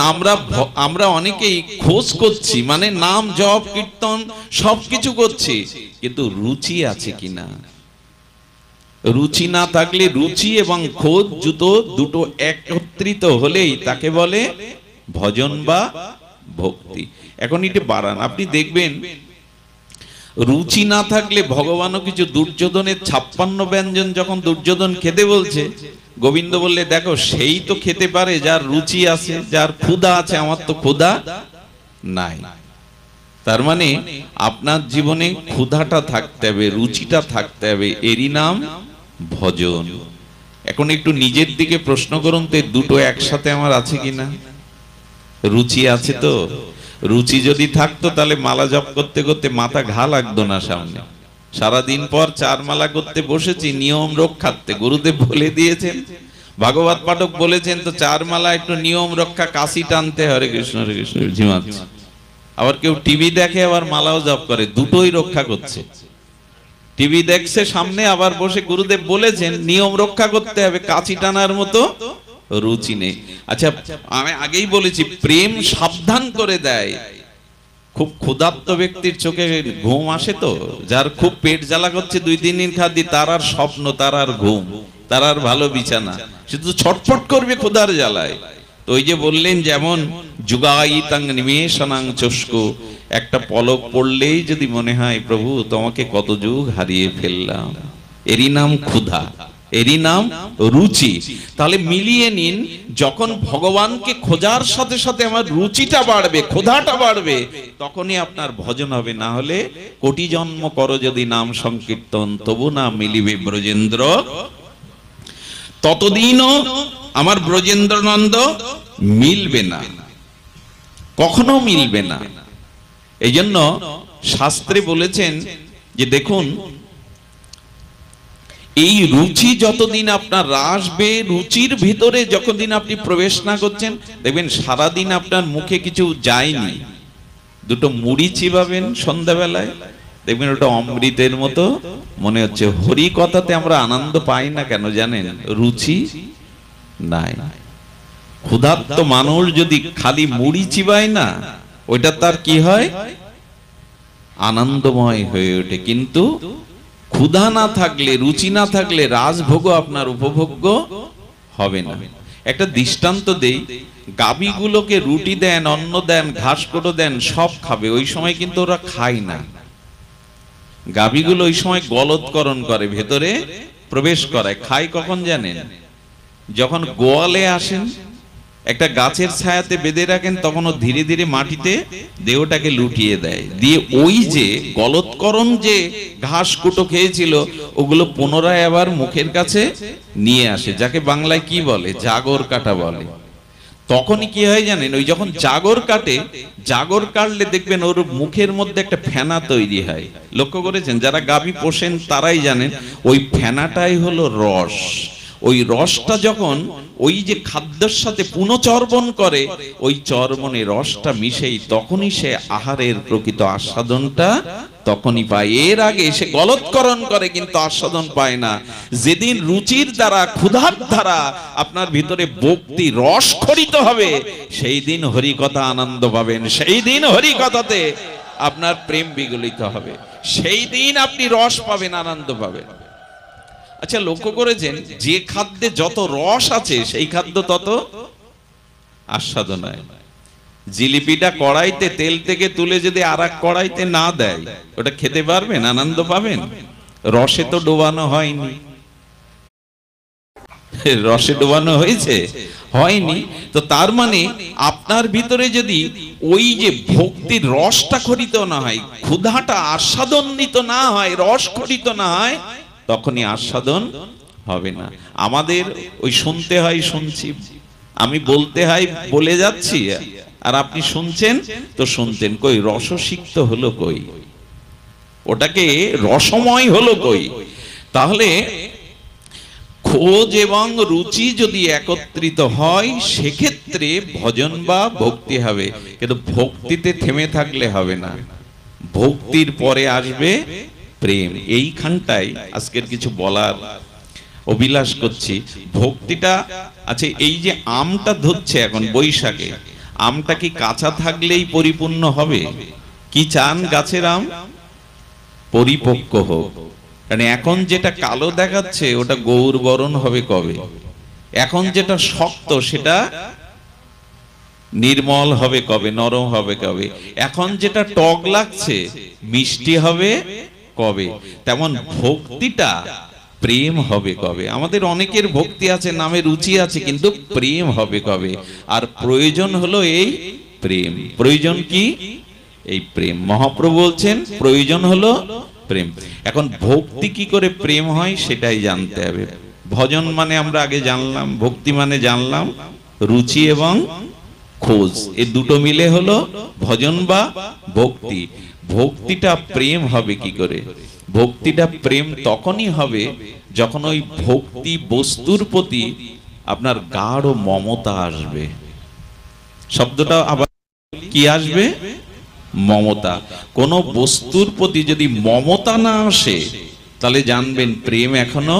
আমরা অনেকেই খোঁজ করছি, মানে নাম জপ কীর্তন সবকিছু করছি, কিন্তু রুচি আছে কিনা। রুচি না থাকলে, রুচি এবং খোঁজ দুটো একত্রিত হলেই তাকে বলে ভজন বা ভক্তি। এখন এটা বাড়ান, আপনি দেখবেন রুচি না থাকলে ভগবানও কিছু, দুর্যোধনের 56 ব্যঞ্জন যখন দুর্যোধন খেতে বলছে, গোবিন্দ বললে দেখো সেই তো খেতে পারে যার রুচি আছে, যার ক্ষুধা আছে, আমার তো ক্ষুধা নাই। তার মানে আপনার জীবনে ক্ষুধাটা থাকতে হবে, রুচিটা থাকতে হবে, এরই নাম ভজন। এখন একটু নিজের দিকে প্রশ্ন করুন তো, দুটো একসাথে আমার আছে কিনা। রুচি আছে তো? রুচি যদি থাকতো তাহলে মালা জপ করতে করতে মাথা ঘা লাগতো না সামনে। সারাদিন পর 4 মালা করতে বসেছি নিয়ম রক্ষার্থে, গুরুদেব বলে দিয়েছেন, ভাগবত পাঠক বলেছেন, তো 4 মালা একটু নিয়ম রক্ষা, কাশি টানতে, হরে কৃষ্ণ ঝিমাচ্ছে। আবার কেউ টিভি দেখে আবার মালাও জপ করে, দুটোই রক্ষা করছে। টিভি দেখছে সামনে, আবার বসে গুরুদেব বলেছেন নিয়ম রক্ষা করতে হবে, কাশি টানার মতো রুচি নেই। আচ্ছা, আমি আগেই বলেছি প্রেম সাবধান করে দেয়। খুব ক্ষুধার্ত ব্যক্তির চোখে ঘুম আসে তো, যার খুব পেট জ্বালা করছে 2-3 দিন খাদ্য, তার আর স্বপ্ন, তার আর ঘুম, তার আর ভালো বিছানা, শুধু ছটফট করবে ক্ষুধার জ্বালায়। তো ওই যে বললেন, যেমন যুগায়িতাং নিমেষানাং চস্কু, একটা পলক পড়লেই যদি মনে হয় প্রভু তোমাকে কত যুগ হারিয়ে ফেললাম, এরই নাম ক্ষুধা, এরই নাম রুচি। তাহলে মিলিয়ে নিন, যখন ভগবানকে খোঁজার সাথে সাথে আমার রুচিটা বাড়বে, ক্ষুধাটা বাড়বে, তখনই আপনার ভজন হবে। না হলে কোটি জন্ম করো যদি নাম সংকীর্তন, তবু না মিলিবে ব্রজেন্দ্র, ততদিনও আমার ব্রজেন্দ্রনন্দ মিলবে না, কখনো মিলবে না। এই জন্য শাস্ত্রে বলেছেন যে দেখুন, এই রুচি যতদিন আপনার আসবে, রুচির ভিতরে যতদিন আপনি প্রবেশ না করছেন, দেখবেন সারাদিন আপনার মুখে কিছু যায়নি, দুটো মুড়ি চিবাবেন সন্ধ্যাবেলায়, দেখবেন ওটা অমৃতের মতো মনে হচ্ছে। হরি কথাতে আমরা আনন্দ পাই না কেন জানেন? রুচি নাই। ক্ষুধার্ত মানুষ যদি খালি মুড়ি চিবায় না, ওইটা তার কি হয়? আনন্দময় হয়ে ওঠে। কিন্তু ক্ষুধা না থাকলে, রুচি না থাকলে রাজভোগও আপনার উপভোগ্য হবে না। একটা দৃষ্টান্ত দেই, গাভীগুলোকে রুটি দেন, অন্ন দেন, ঘাস কোটো দেন, সব খাবে, ওই সময় কিন্তু ওরা খায় না। গাভীগুলো ওই সময় গলৎকরণ করে, ভেতরে প্রবেশ করায়। খায় কখন জানেন? যখন গোয়ালে আসেন, একটা গাছের ছায়াতে বেঁধে রাখেন, তখন ও ধীরে ধীরে মাটিতে দেহটাকে লুটিয়ে দেয়, দিয়ে ওই যে গলৎকরণ যে ঘাস কুটো খেয়েছিল ওগুলো পুনরায় আবার মুখের কাছে নিয়ে আসে, যাকে বাংলায় কি বলে, জাগর কাটা বলে। তখনই কি হয় জানেন, ওই যখন জাগর কাটে, জাগর কাটলে দেখবেন ওর মুখের মধ্যে একটা ফেনা তৈরি হয়। লক্ষ্য করেছেন? যারা গাভী পোষেন তারাই জানেন, ওই ফেনাটাই হলো রস। ওই রসটা যখন ওই যে খাদ্যের সাথে পুনঃচর্বণ করে, ওই চর্বণে রসটা মিশেই তখনই সে আহারের প্রকৃত আস্বাদনটা তখনই পায়। এর আগে সে গলৎকরণ করে কিন্তু আস্বাদন পায় না। যেদিন রুচির দ্বারা, ক্ষুধার দ্বারা আপনার ভিতরে ভক্তি রস খরিত হবে, সেই দিন হরিকথা আনন্দ পাবেন, সেই দিন হরিকথাতে আপনার প্রেম বিগলিত হবে, সেই দিন আপনি রস পাবেন, আনন্দ পাবেন। আচ্ছা, লক্ষ্য করেছেন, যে খাদ্যে যত রস আছে সেই খাদ্য তত আস্বাদন হয়। জিলিপিটা কড়াইতে তেল থেকে তুলে যদি আর এক কড়াইতে না দেয়, ওটা খেতে পারবেন, আনন্দ পাবেন? রসে তো ডোবানো হয়নি। রসে ডোবানো হয়েছে? হয়নি। তো তার মানে আপনার ভিতরে যদি ওই যে ভক্তির রসটা খরিত না হয়, ক্ষুধাটা আস্বাদনিত না হয়, রস খরিত না হয়, তখনই আস্বাদন হবে না। আমাদের ওই শুনতে হয়, শুনছি, আমি বলতে হয় বলে যাচ্ছি, আর আপনি শুনছেন তো শুনতেন, কই রসসিক্ত হলো কই, ওটাকে রসময় হলো কই? তাহলে খোঁজ এবং রুচি যদি একত্রিত হয়, সেক্ষেত্রে ভজন বা ভক্তি হবে। কিন্তু ভক্তিতে থেমে থাকলে হবে না, ভক্তির পরে আসবে প্রেম। এইখানটাই আজকের কিছু বলার অভিলাষ করছি। ভক্তিটা, আচ্ছা, এই যে আমটা ধরছে এখন বৈশাখে, আমটা কি কাঁচা থাকলেই পরিপূর্ণ হবে? কি চান গাছের আম? পরিপক্ক হোক। কারণ এখন যেটা কালো দেখাচ্ছে ওটা গৌর বরণ হবে কবে? এখন যেটা শক্ত সেটা নির্মল হবে কবে, নরম হবে কবে? এখন যেটা টক লাগছে মিষ্টি হবে কবে? তেমন ভক্তিটা প্রেম হবে কবে? আমাদের অনেকের ভক্তি আছে, নামে রুচি আছে, কিন্তু প্রেম হবে কবে? আর প্রয়োজন হলো এই প্রেম। প্রয়োজন কি? এই প্রেম। মহাপ্রভু বলছেন প্রয়োজন হলো প্রেম। এখন ভক্তি কি করে প্রেম হয় সেটাই জানতে হবে। ভজন মানে আমরা আগে জানলাম, ভক্তি মানে জানলাম রুচি এবং খোঁজ, এই দুটো মিলে হলো ভজন বা ভক্তি। ভক্তিটা প্রেম হবে কি করে? ভক্তিটা প্রেম তখনই হবে যখন ওই ভক্তি বস্তুর প্রতি আপনার গাঢ় মমতা আসবে। শব্দটা আবার কি আসবে? মমতা। কোন বস্তুর প্রতি যদি মমতা না আসে তাহলে জানবেন প্রেম এখনো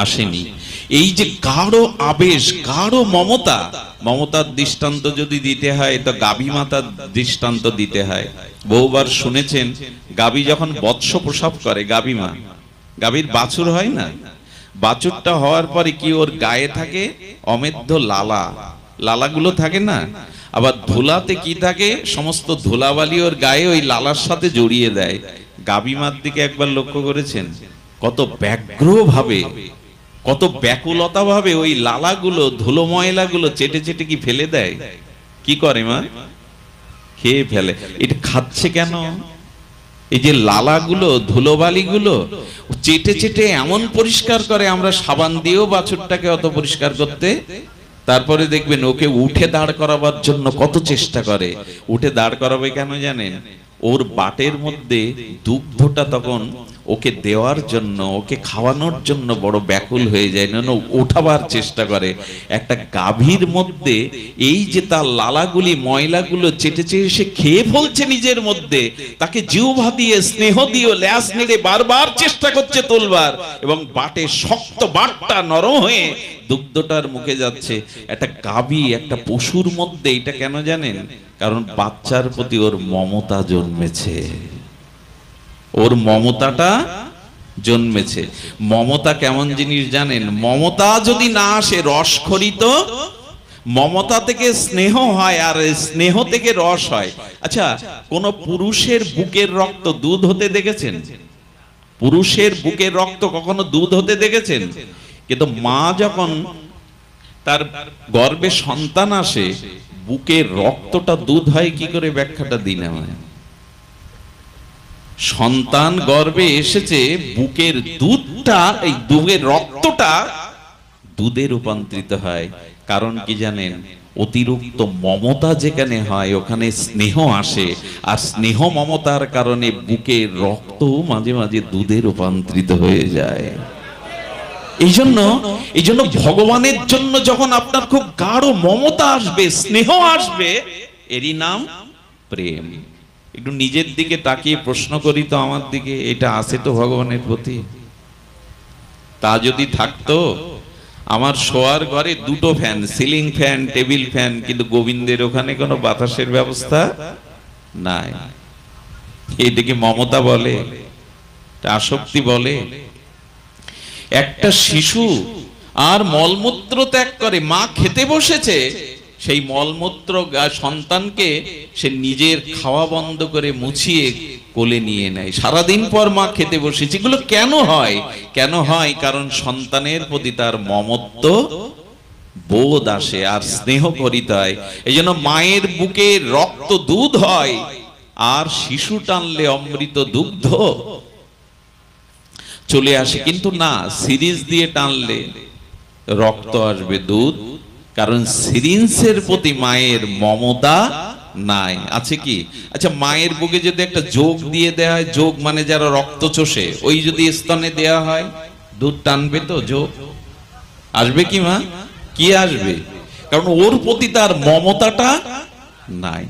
আসেনি। এই যে গাঢ় আবেশ, গাঢ় মমতা, মমতার দৃষ্টান্ত যদি দিতে হয় তো গাভী মাতার দৃষ্টান্ত দিতে হয়। বহুবার শুনেছেন, গাভী যখন বৎস প্রসব করে, গাভী মা, গাভীর বাছুর হয় না, বাছুরটা হওয়ার পরে কি ওর গায়ে থাকে অমেধ্য লালা, লালাগুলো থাকে না, আবার ধুলাতে কি থাকে, সমস্ত ধুলাবালি ওর গায়ে ওই লালার সাথে জড়িয়ে দেয়। গাভী মার দিকে একবার লক্ষ্য করেছেন? কত ব্যগ্র ভাবে, কত ব্যাকুলতা ভাবে ওই লালাগুলো, ধুলো ময়লাগুলো চেটে চেটে কি ফেলে দেয়? কি করে মা? খেয়ে ফেলে। এটা খাচ্ছে কেন? এই যে লালাগুলো, ধুলোবালিগুলো চেটে চেটে এমন পরিষ্কার করে, আমরা সাবান দিয়েও বাছুরটাকে অত পরিষ্কার করতে, তারপরে দেখবেন ওকে উঠে দাঁড় করাবার জন্য কত চেষ্টা করে। উঠে দাঁড় করাবে কেন জানেন? ওর বাটের মধ্যে দুগ্ধটা তখন ওকে দেওয়ার জন্য, ওকে খাওয়ানোর জন্য বড় ব্যাকুল হয়ে যায়, না ওঠাবার চেষ্টা করে। একটা গাভীর মধ্যে এই যে তার লালাগুলি, ময়লাগুলো চেটে চেটে সে খেয়ে ফেলছে নিজের মধ্যে, তাকে জিহ্বা দিয়ে, স্নেহ দিয়ে ল্যাস নেড়ে বারবার চেষ্টা করছে তুলবার, এবং বাটে শক্ত বাটটা নরম হয়ে দুগ্ধটার মুখে যাচ্ছে। একটা গাভী, একটা পশুর মধ্যে এটা কেন জানেন? কারণ বাচ্চার প্রতি ওর মমতা জন্মেছে, ওর মমতাটা জন্মেছে। মমতা কেমন জিনিস জানেন? মমতা যদি না আসে রসখরিত, মমতা থেকে স্নেহ হয়, আর স্নেহ থেকে রস হয়। আচ্ছা, কোন পুরুষের বুকের রক্ত দুধ হতে দেখেছেন? পুরুষের বুকের রক্ত কখনো দুধ হতে দেখেছেন? কিন্তু মা যখন তার গর্ভে সন্তান আসে, বুকের রক্তটা দুধ হয় কি করে, ব্যাখ্যাটা দিন আমায়। সন্তান গর্ভে এসেছে, বুকের দুধটা, এই দুধের রক্তটা দুধে রূপান্তরিত হয়। কারণ কি জানেন? অতিরিক্ত মমতা যেখানে হয় ওখানে স্নেহ আসে, আর স্নেহ মমতার কারণে বুকের রক্ত মাঝে মাঝে দুধে রূপান্তরিত হয়ে যায়। এই জন্য ভগবানের জন্য যখন আপনার খুব গাঢ় মমতা আসবে, স্নেহ আসবে, এরই নাম প্রেম। একটু নিজের দিকে তাকিয়ে প্রশ্ন করি তো, আমার দিকে এটা আছে তো ভগবানের প্রতি? তা যদি থাকতো, আমার শোয়ার ঘরে দুটো fan, ceiling fan, table fan, কিন্তু গোবিন্দের ওখানে কোনো বাতাসের ব্যবস্থা নাই। এদিকে মমতা বলে, আসক্তি বলে। একটা শিশু আর মলমূত্র ত্যাগ করে, মা খেতে বসেছে, সেই মলমূত্র সন্তানকে সে নিজের খাওয়া বন্ধ করে মুছিয়ে কোলে নিয়ে নেয়। সারাদিন পর মা খেতে বসেছে। এগুলো কেন হয়? কেন হয়? কারণ সন্তানের প্রতি তার মমত্ব বোধ আসে আর স্নেহ করিতে হয়। এই জন্য মায়ের বুকে রক্ত দুধ হয়, আর শিশু টানলে অমৃত দুগ্ধ চলে আসে। কিন্তু না, সিরিজ দিয়ে টানলে রক্ত আসবে দুধ, কারণ সিরিঞ্জের প্রতি মায়ের মমতা নাই। আছে কি? আচ্ছা, মায়ের বুকে যদি একটা যোগ দিয়ে দেয়া হয়, যোগ মানে যারা রক্ত চষে, ওই যদি স্তনে দেয়া হয়, দুধ টানবে তো? যোগ আসবে কি মা? কি আসবে? কারণ ওর প্রতি তার মমতাটা নাই।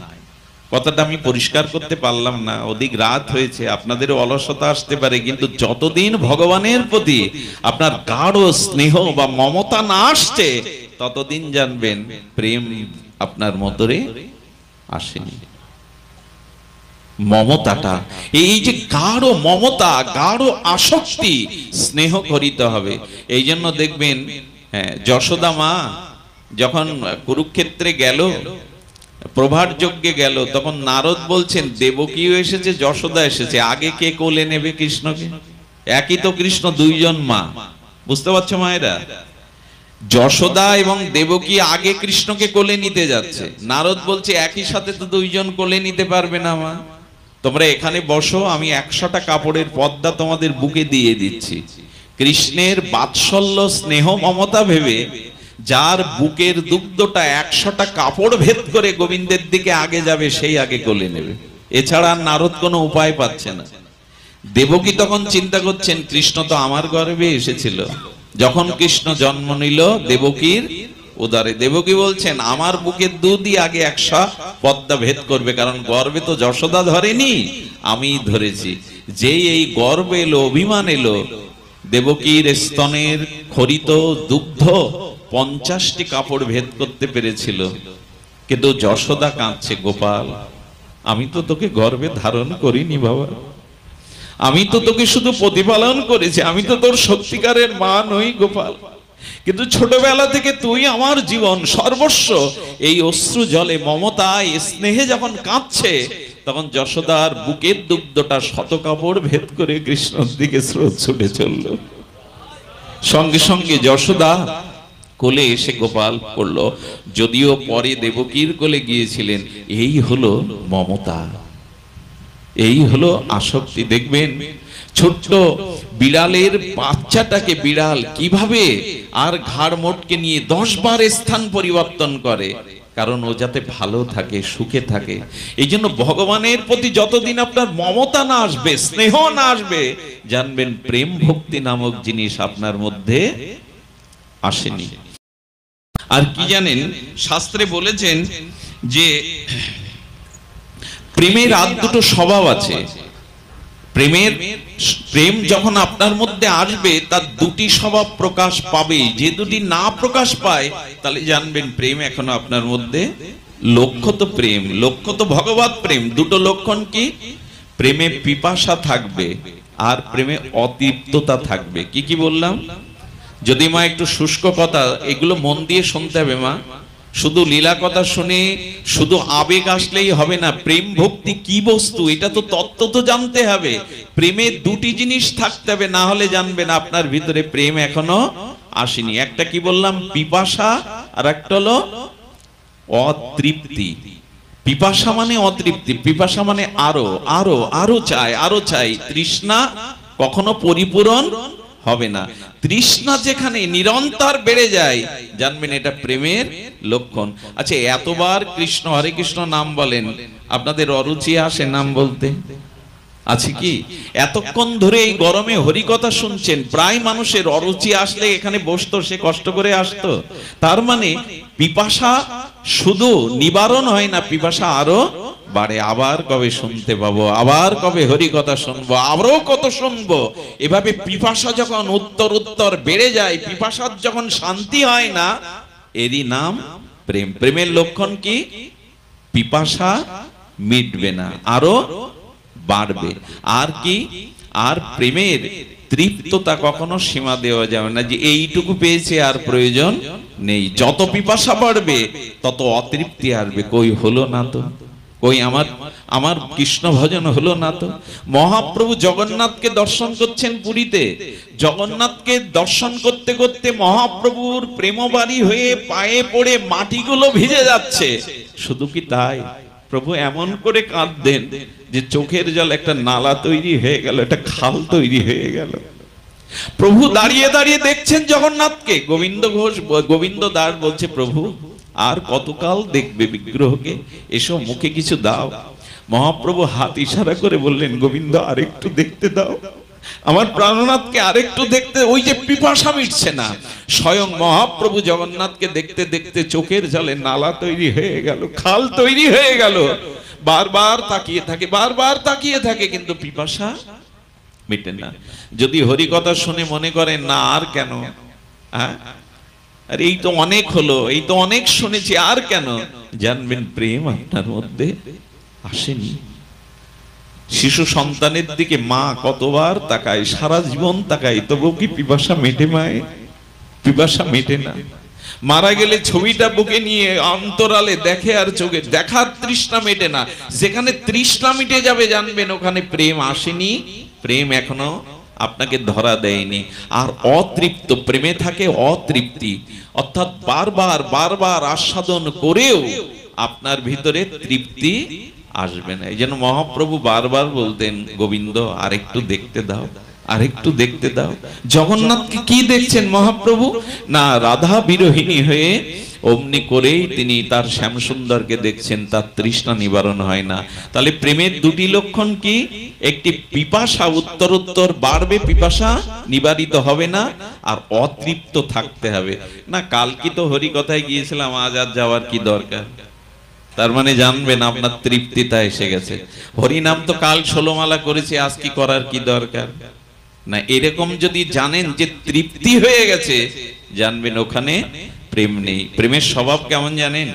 কথাটা আমি পরিষ্কার করতে পারলাম না, অধিক রাত হয়েছে, আপনাদের অলসতা আসতে পারে, কিন্তু যতদিন ভগবানের প্রতি আপনার গাঢ় স্নেহ বা মমতা না আসছে, ততদিন জানবেন প্রেম আপনার মতরে আসেনি। মমতাটা, এই যে গাঢ় মমতা, গাঢ় আসক্তি, স্নেহ করিতে হবে। এই জন্য দেখবেন, যশোদা মা যখন কুরুক্ষেত্রে গেল, প্রভার যজ্ঞে গেল, তখন নারদ বলছেন দেবকীও এসেছে, যশোদা এসেছে, আগে কে কোলে নেবে কৃষ্ণকে? একই তো কৃষ্ণ, দুইজন মা। বুঝতে পারছো মায়েরা? যশোদা এবং দেবকী আগে কৃষ্ণকে কোলে নিতে যাচ্ছে। নারদ বলছে একই সাথে তো দুইজন কোলে নিতে পারবে না মা, তোমরা এখানে বসো, আমি 100টা কাপড়ের পর্দা তোমাদের বুকে দিয়ে দিচ্ছি। কৃষ্ণের বাৎসল্য স্নেহ মমতা ভেবে যার বুকের দুগ্ধটা 100টা কাপড় ভেদ করে গোবিন্দের দিকে আগে যাবে, সেই আগে কোলে নেবে। এছাড়া নারদ কোনো উপায় পাচ্ছে না। দেবকী তখন চিন্তা করছেন, কৃষ্ণ তো আমার গর্ভে এসেছিল, যখন কৃষ্ণ জন্ম নিল দেবকীর উদারে, দেবকী বলছেন আমার বুকের দুধই আগে 100 পদ্মা ভেদ করবে, কারণ গর্ভে তো যশোদা ধরেনি, আমি ধরেছি। যেই এই গর্ভে এলো, অভিমান এলো, দেবকীর স্তনের খরিত দুগ্ধ 50টি কাপড় ভেদ করতে পেরেছিল। কিন্তু যশোদা কাঁদছে, গোপাল আমি তো তোকে গর্ভে ধারণ করিনি বাবা, আমি তো তোকে শুধু প্রতিপালন করেছি, আমি তো তোর সত্যিকারের মা নই গোপাল, কিন্তু ছোটবেলা থেকে তুই আমার জীবন সর্বস্ব। এই অশ্রু জলে মমতায় স্নেহে যখন কাঁদছে, তখন যশোদার বুকের দুগ্ধটা 100 কাপড় ভেদ করে কৃষ্ণর দিকে স্রোত ছুটে চলল। সঙ্গে সঙ্গে যশোদা কোলে এসে গোপাল পড়ল, যদিও পরে দেবকীর কোলে গিয়েছিলেন। এই হলো মমতা, এই হলো আসক্তি। দেখবেন ছোট্ট বিড়ালের বাচ্চাটাকে বিড়াল কিভাবে আর ঘাড় মোটকে নিয়ে 10 বার স্থান পরিবর্তন করে, কারণ ও যাতে ভালো থাকে, সুখে থাকে। এই জন্য ভগবানের প্রতি যতদিন আপনার মমতা না আসবে, স্নেহ না আসবে, জানবেন প্রেম ভক্তি নামক জিনিস আপনার মধ্যে আসেনি। আর কি জানেন, শাস্ত্রে বলেছেন যে প্রেমের আর দুটো স্বভাব আছে। প্রেম যখন আপনার মধ্যে আসবে, তার দুটি স্বভাব প্রকাশ পাবে। যে দুটি না প্রকাশ পায়, তাহলে জানবেন প্রেম এখনো আপনার মধ্যে। লক্ষ্য তো প্রেম, লক্ষ্য তো ভগবৎ প্রেম। দুটো লক্ষণ কি? প্রেমে পিপাসা থাকবে আর প্রেমে অতৃপ্ততা থাকবে। কি কি বললাম? যদি মা একটু শুষ্ক কথা, এগুলো মন দিয়ে শুনতে হবে মা। শুধু লীলা কথা শুনে শুধু আবেগ আসলেই হবে না। প্রেম ভক্তি কি বস্তু, এটা তো তত্ত্ব তো জানতে হবে। প্রেমে দুটি জিনিস থাকতে হবে, না হলে জানবেন আপনার ভিতরে প্রেম এখনো আসেনি। একটা কি বললাম? পিপাসা আর একটা হলো অতৃপ্তি। পিপাসা মানে অতৃপ্তি, পিপাসা মানে আরো আরো আরো চাই, আরো চাই। তৃষ্ণা কখনো পরিপূরণ হবে না। তৃষ্ণা যেখানে নিরন্তর বেড়ে যায়, জানবেন এটা প্রেমের লক্ষণ। আচ্ছা, এতবার কৃষ্ণ হরে কৃষ্ণ নাম বলেন, আপনাদের অরুচি আসে নাম বলতে? আছে কি? এতক্ষণ ধরে এই গরমে হরিকথা শুনছেন, প্রায় মানুষের অরুচি আসলে এখানে বসতো, সে কষ্ট করে আসতো। তার মানে পিপাসা শুধু নিবারণ হয় না, পিপাসা আরো বাড়ে। আবার কবে শুনতে পাবো, আবার কবে হরিকথা শুনবো, আরো কত শুনবো। এভাবে পিপাসা যখন উত্তর উত্তর বেড়ে যায়, পিপাসার যখন শান্তি হয় না, এরই নাম প্রেম। প্রেমের লক্ষণ কি? পিপাসা মিটবে না, আরো বাড়বে। আর কি? আর প্রেমের তৃপ্ততা কখনো সীমা দেওয়া যাবে না, যে এইটুকু পেয়েছে আর প্রয়োজন নেই। যত পিপাসা বাড়বে তত অতৃপ্তি আসবে। কই হলো না তো, কই আমার কৃষ্ণ ভজন হলো না তো। মহাপ্রভু জগন্নাথকে দর্শন করছেন পুরীতে, জগন্নাথকে দর্শন করতে করতে মহাপ্রভুর প্রেমবাড়ি হয়ে পায়ে পড়ে মাটিগুলো ভিজে যাচ্ছে। শুধু কি তাই, প্রভু এমন করে কাঁদতেন যে চোখের জল একটা নালা তৈরি হয়ে গেল, একটা খাল তৈরি হয়ে গেল। প্রভু দাঁড়িয়ে দাঁড়িয়ে দেখছেন জগন্নাথকে। গোবিন্দ দাস বলছে, প্রভু আর কতকাল দেখবে বিগ্রহকে, এসো মুখে কিছু দাও। মহাপ্রভু হাত ইশারা করে বললেন, গোবিন্দ আরেকটু দেখতে দাও, আমার প্রাণনাথকে আরেকটু দেখতে। ওই যে পিপাসা মিটছে না। স্বয়ং মহাপ্রভু জগন্নাথকে দেখতে দেখতে চোখের জলে নালা তৈরি হয়ে গেল, খাল তৈরি হয়ে গেল। বারবার তাকিয়ে থাকে, বারবার তাকিয়ে থাকে, কিন্তু পিপাসা মিটে না। যদি হরিকথা শুনে মনে করেন না আর কেন, আর এই তো অনেক হলো, এই তো অনেক শুনেছি, আর কেন, জানবেন প্রেম আপনার মধ্যে আসেনি। শিশু সন্তানের দিকে মা কতবার তাকায়, সারা জীবন তাকায়, তবু কি পিপাসা মেটে? মায়ে পিপাসা মেটে না। মারা গেলে ছবিটা বুকে নিয়ে অন্তরালে দেখে, আর চোখে দেখার তৃষ্ণা মেটে না। যেখানে তৃষ্ণা মিটে যাবে, জানবেন ওখানে প্রেম আসেনি, প্রেম এখনো আপনাকে ধরা দেয়নি। আর অতৃপ্ত প্রেমে থাকে অতৃপ্তি, অর্থাৎ বারবার বারবার আস্বাদন করেও আপনার ভিতরে তৃপ্তি আসবে না। এই জন্য মহাপ্রভু বারবার বলতেন, গোবিন্দ আরেকটু দেখতে দাও, আরেকটু দেখতে দাও। জগন্নাথকে কি দেখছেন মহাপ্রভু? না রাধা বিরোহিনী হয়ে অমনি করেই তিনি তার শ্যাম সুন্দরকে দেখছেন, তার তৃষ্ণা নিবারণ হয় না। তাহলে প্রেমের দুটি লক্ষণ কি? একটি পিপাসা উত্তর উত্তর বাড়বে, পিপাসা নিবারিত হবে না, আর অতৃপ্ত থাকতে হবে না। কালকে তো হরি কথায় গিয়েছিলাম, আজ আর যাওয়ার কি দরকার? তার মানে জানবেন আপনার তৃপ্তিতা এসে গেছে। হরিনাম তো কাল 16 মালা করেছে, আজ কি করার কি দরকার? না, এরকম যদি জানেন যে তৃপ্তি হয়ে গেছে, জানবেন ওখানে প্রেম নেই। প্রেমের স্বভাব কেমন জানেন?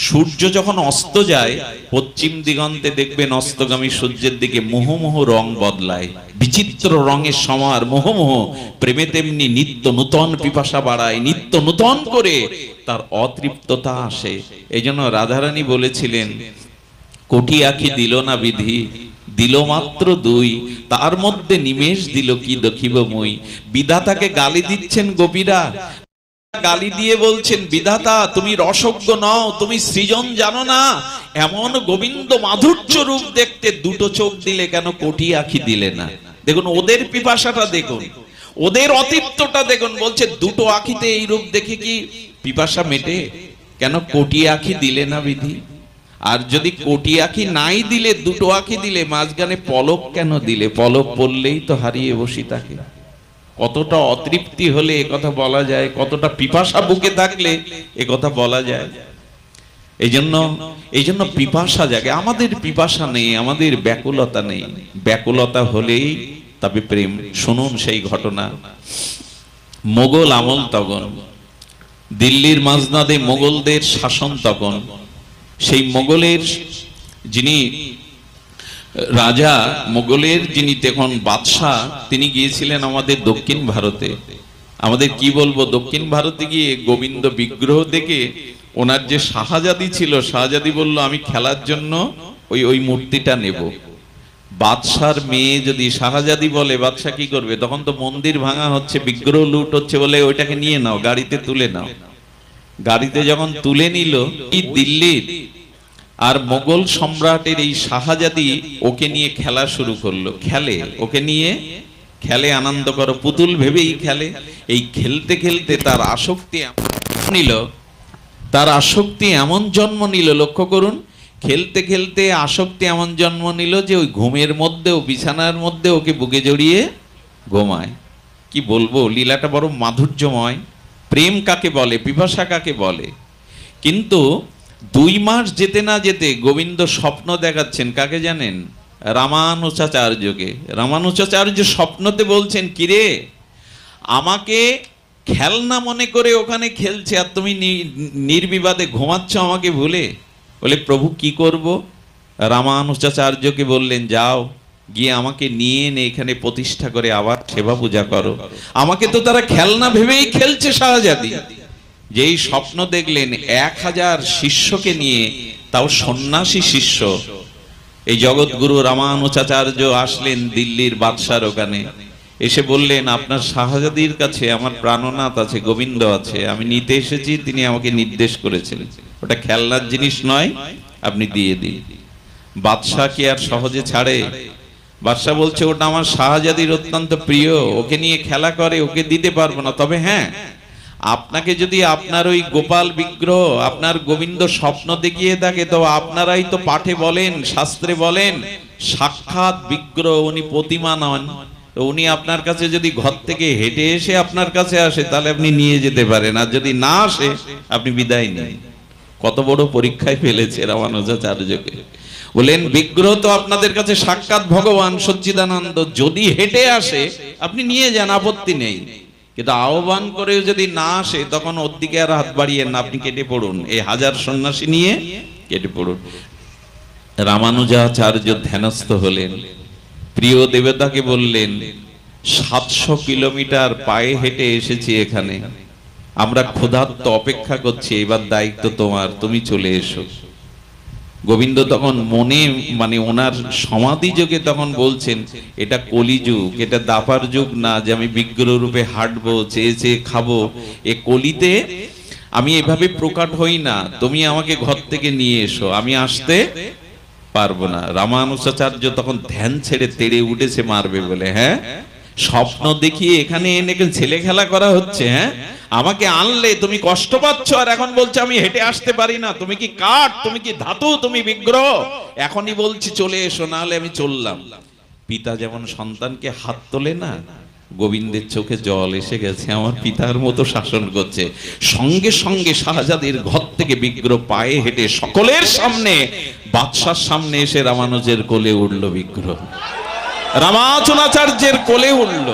সূর্য যখন অস্ত যায়, পশ্চিম দিগন্তে দেখবেন অস্তগামী সূর্যের দিকে মুহুমুহু রং বদলায়, বিচিত্র রঙের সমার মুহুমুহ। প্রেমে তেমনি নিত্য নূতন পিপাসা বাড়ায়, নিত্য নূতন করে তার অতৃপ্ততা আসে। এই জন্য রাধারানী বলেছিলেন, কোটি আঁখি দিল না বিধি, দিল মাত্র দুই, তার মধ্যে নিমেষ দিল কি দেখিব মই। বিধাতাকে গালি দিচ্ছেন গোপীরা, গালি দিয়ে বলছেন, বিধাতা তুমি রসজ্ঞ নও, তুমি সৃজন জানো না। এমন গোবিন্দ মাধুর্য রূপ দেখতে দুটো চোখ দিলে কেন, কোটি আঁখি দিলে না? দেখুন ওদের পিপাসাটা দেখুন, ওদের অতৃপ্তটা দেখুন। বলছে দুটো আঁখিতে এই রূপ দেখে কি পিপাসা মেটে? কেন কোটি আঁখি দিলে না বিধি? আর যদি কোটি আঁখি নাই দিলে, দুটো আঁখি দিলে, মাঝখানে পলক কেন দিলে? পলক পড়লেই তো হারিয়ে বসি থাকে। কতটা অতৃপ্তি হলে এ কথা বলা যায়, কতটা পিপাসা বুকে থাকলে এ কথা বলা যায়। এই জন্য পিপাসা জাগে। আমাদের পিপাসা নেই, আমাদের ব্যাকুলতা নেই। ব্যাকুলতা হলেই তবে প্রেম। শুনুন সেই ঘটনা। মোগল আমল তখন, দিল্লির মাজনাদে মোগলদের শাসন তখন। সেই মোগলের যিনি রাজা, মোগলের যিনি তখন বাদশাহ, তিনি গিয়েছিলেন আমাদের দক্ষিণ ভারতে। আমাদের কি বলবো, দক্ষিণ ভারতে গিয়ে গোবিন্দ বিগ্রহ দেখে ওনার যে শাহজাদি ছিল, শাহজাদি বলল আমি খেলার জন্য ওই মূর্তিটা নেব। বাদশার মেয়ে যদি শাহজাদি বলে, বাদশাহ কি করবে? তখন তো মন্দির ভাঙা হচ্ছে, বিগ্রহ লুট হচ্ছে, বলে ওইটাকে নিয়ে নাও, গাড়িতে তুলে নাও। গাড়িতে যখন তুলে নিল, এই দিল্লির আর মোগল সম্রাটের এই শাহজাদি ওকে নিয়ে খেলা শুরু করলো। খেলে, ওকে নিয়ে খেলে, আনন্দ করো, পুতুল ভেবেই খেলে। এই খেলতে খেলতে তার আসক্তি নিল, তার আসক্তি এমন জন্ম নিল, লক্ষ্য করুন, খেলতে খেলতে আসক্তি এমন জন্ম নিল যে ওই ঘুমের মধ্যেও, বিছানার মধ্যে ওকে বুকে জড়িয়ে ঘুমায়। কি বলবো, লীলাটা বড় মাধুর্যময়। প্রেম কাকে বলে, পিপাসা কাকে বলে। কিন্তু 2 মাস যেতে না যেতে গোবিন্দ স্বপ্ন দেখাচ্ছেন, কাকে জানেন? রামানুজাচার্যকে। রামানুজাচার্য স্বপ্নতে বলছেন, কিরে আমাকে খেলনা মনে করে ওখানে খেলছে, আর তুমি নির্বিবাদে ঘুমাচ্ছ আমাকে ভুলে। বলে প্রভু কি করব? রামানুজাচার্যকে বললেন, যাও গিয়ে আমাকে নিয়ে এনে এখানে প্রতিষ্ঠা করে আবার সেবা পূজা করো। আমাকে তো তারা খেলনা ভেবেই খেলছে শাহজাদি। যেই স্বপ্ন দেখলেন 1000 শিষ্যকে নিয়ে, তাও সন্ন্যাসী শিষ্য, এই জগৎগুরু রামানুজাচার্য আসলেন দিল্লির বাদশার ওখানে। এসে বললেন, আপনার শাহজাদির কাছে আমার প্রাণনাথ আছে, গোবিন্দ আছে, আমি নিতে এসেছি, তিনি আমাকে নির্দেশ করেছেন, ওটা খেলনার জিনিস নয়, আপনি দিয়ে দিন। বাদশাহ কি আর সহজে ছাড়ে? বাদশাহ বলছে, ওটা আমার শাহজাদির অত্যন্ত প্রিয়, ওকে নিয়ে খেলা করে, ওকে দিতে পারবো না। তবে হ্যাঁ, আপনাকে যদি আপনার ওই গোপাল বিগ্রহ, আপনার গোবিন্দ স্বপ্ন দেখিয়ে থাকে, তো আপনারাই তো পাঠে বলেন, শাস্ত্রে বলেন, সাক্ষাৎ বিগ্রহ, উনি প্রতিমা নন। তো উনি আপনার কাছে যদি ঘর থেকে হেঁটে এসে আপনার কাছে আসে, তাহলে আপনি নিয়ে যেতে পারেন, আর যদি না আসে আপনি বিদায় নেন। কত বড় পরীক্ষায় ফেলেছে রামানুজাচার্যকে। বলেন, বিগ্রহ তো আপনাদের কাছে সাক্ষাৎ ভগবান সচ্চিদানন্দ, যদি হেঁটে আসে আপনি নিয়ে যান, আপত্তি নেই, কিন্তু আহ্বান করেও যদি না আসে, তখন ওর দিকে আর হাত বাড়িয়েন না, আপনি কেটে পড়ুন, এই 1000 সন্ন্যাসী নিয়ে কেটে পড়ুন। রামানুজাচার্য ধ্যানস্থ হলেন, প্রিয় দেবতাকে বললেন, 700 কিলোমিটার পায়ে হেঁটে এসেছি এখানে, আমরা ক্ষুধার্ত অপেক্ষা করছি, এবার দায়িত্ব তোমার, তুমি চলে এসো। গোবিন্দ তখন মনে, মানে ওনার সমাধি যোগে তখন বলছেন, এটা কলিযুগ, এটা দাপার যুগ না যে আমি বিগ্রহ রূপে হাঁটবো, চেয়ে চেয়ে খাবো। এ কলিতে আমি এভাবে প্রকট হই না, তুমি আমাকে ঘর থেকে নিয়ে এসো, আমি আসতে পারবো না। রামানুজাচার্য তখন ধ্যান ছেড়ে তেড়ে উঠেছে মারবে বলে। হ্যাঁ, স্বপ্ন দেখিয়ে এখানে এনে ছেলে খেলা করা হচ্ছে। হ্যাঁ, আমাকে আনলে তুমি কষ্ট পাচ্ছ, আর এখন বলছো আমি হেঁটে আসতে পারি না। তুমি কি কাঠ, তুমি কি ধাতু, তুমি বিগ্রহ? এখনই বলছি চলে এসো, না হলে আমি চললাম। পিতা যেমন সন্তানকে হাত তোলে না, গোবিন্দের চোখে জল এসে গেছে, আমার পিতার মতো শাসন করছে। সঙ্গে সঙ্গে শাহজাদির ঘর থেকে বিগ্রহ পায়ে হেঁটে সকলের সামনে, বাদশার সামনে এসে রামানুজের কোলে উঠল বিগ্রহ, রামানুজাচার্যের কোলে উঠল।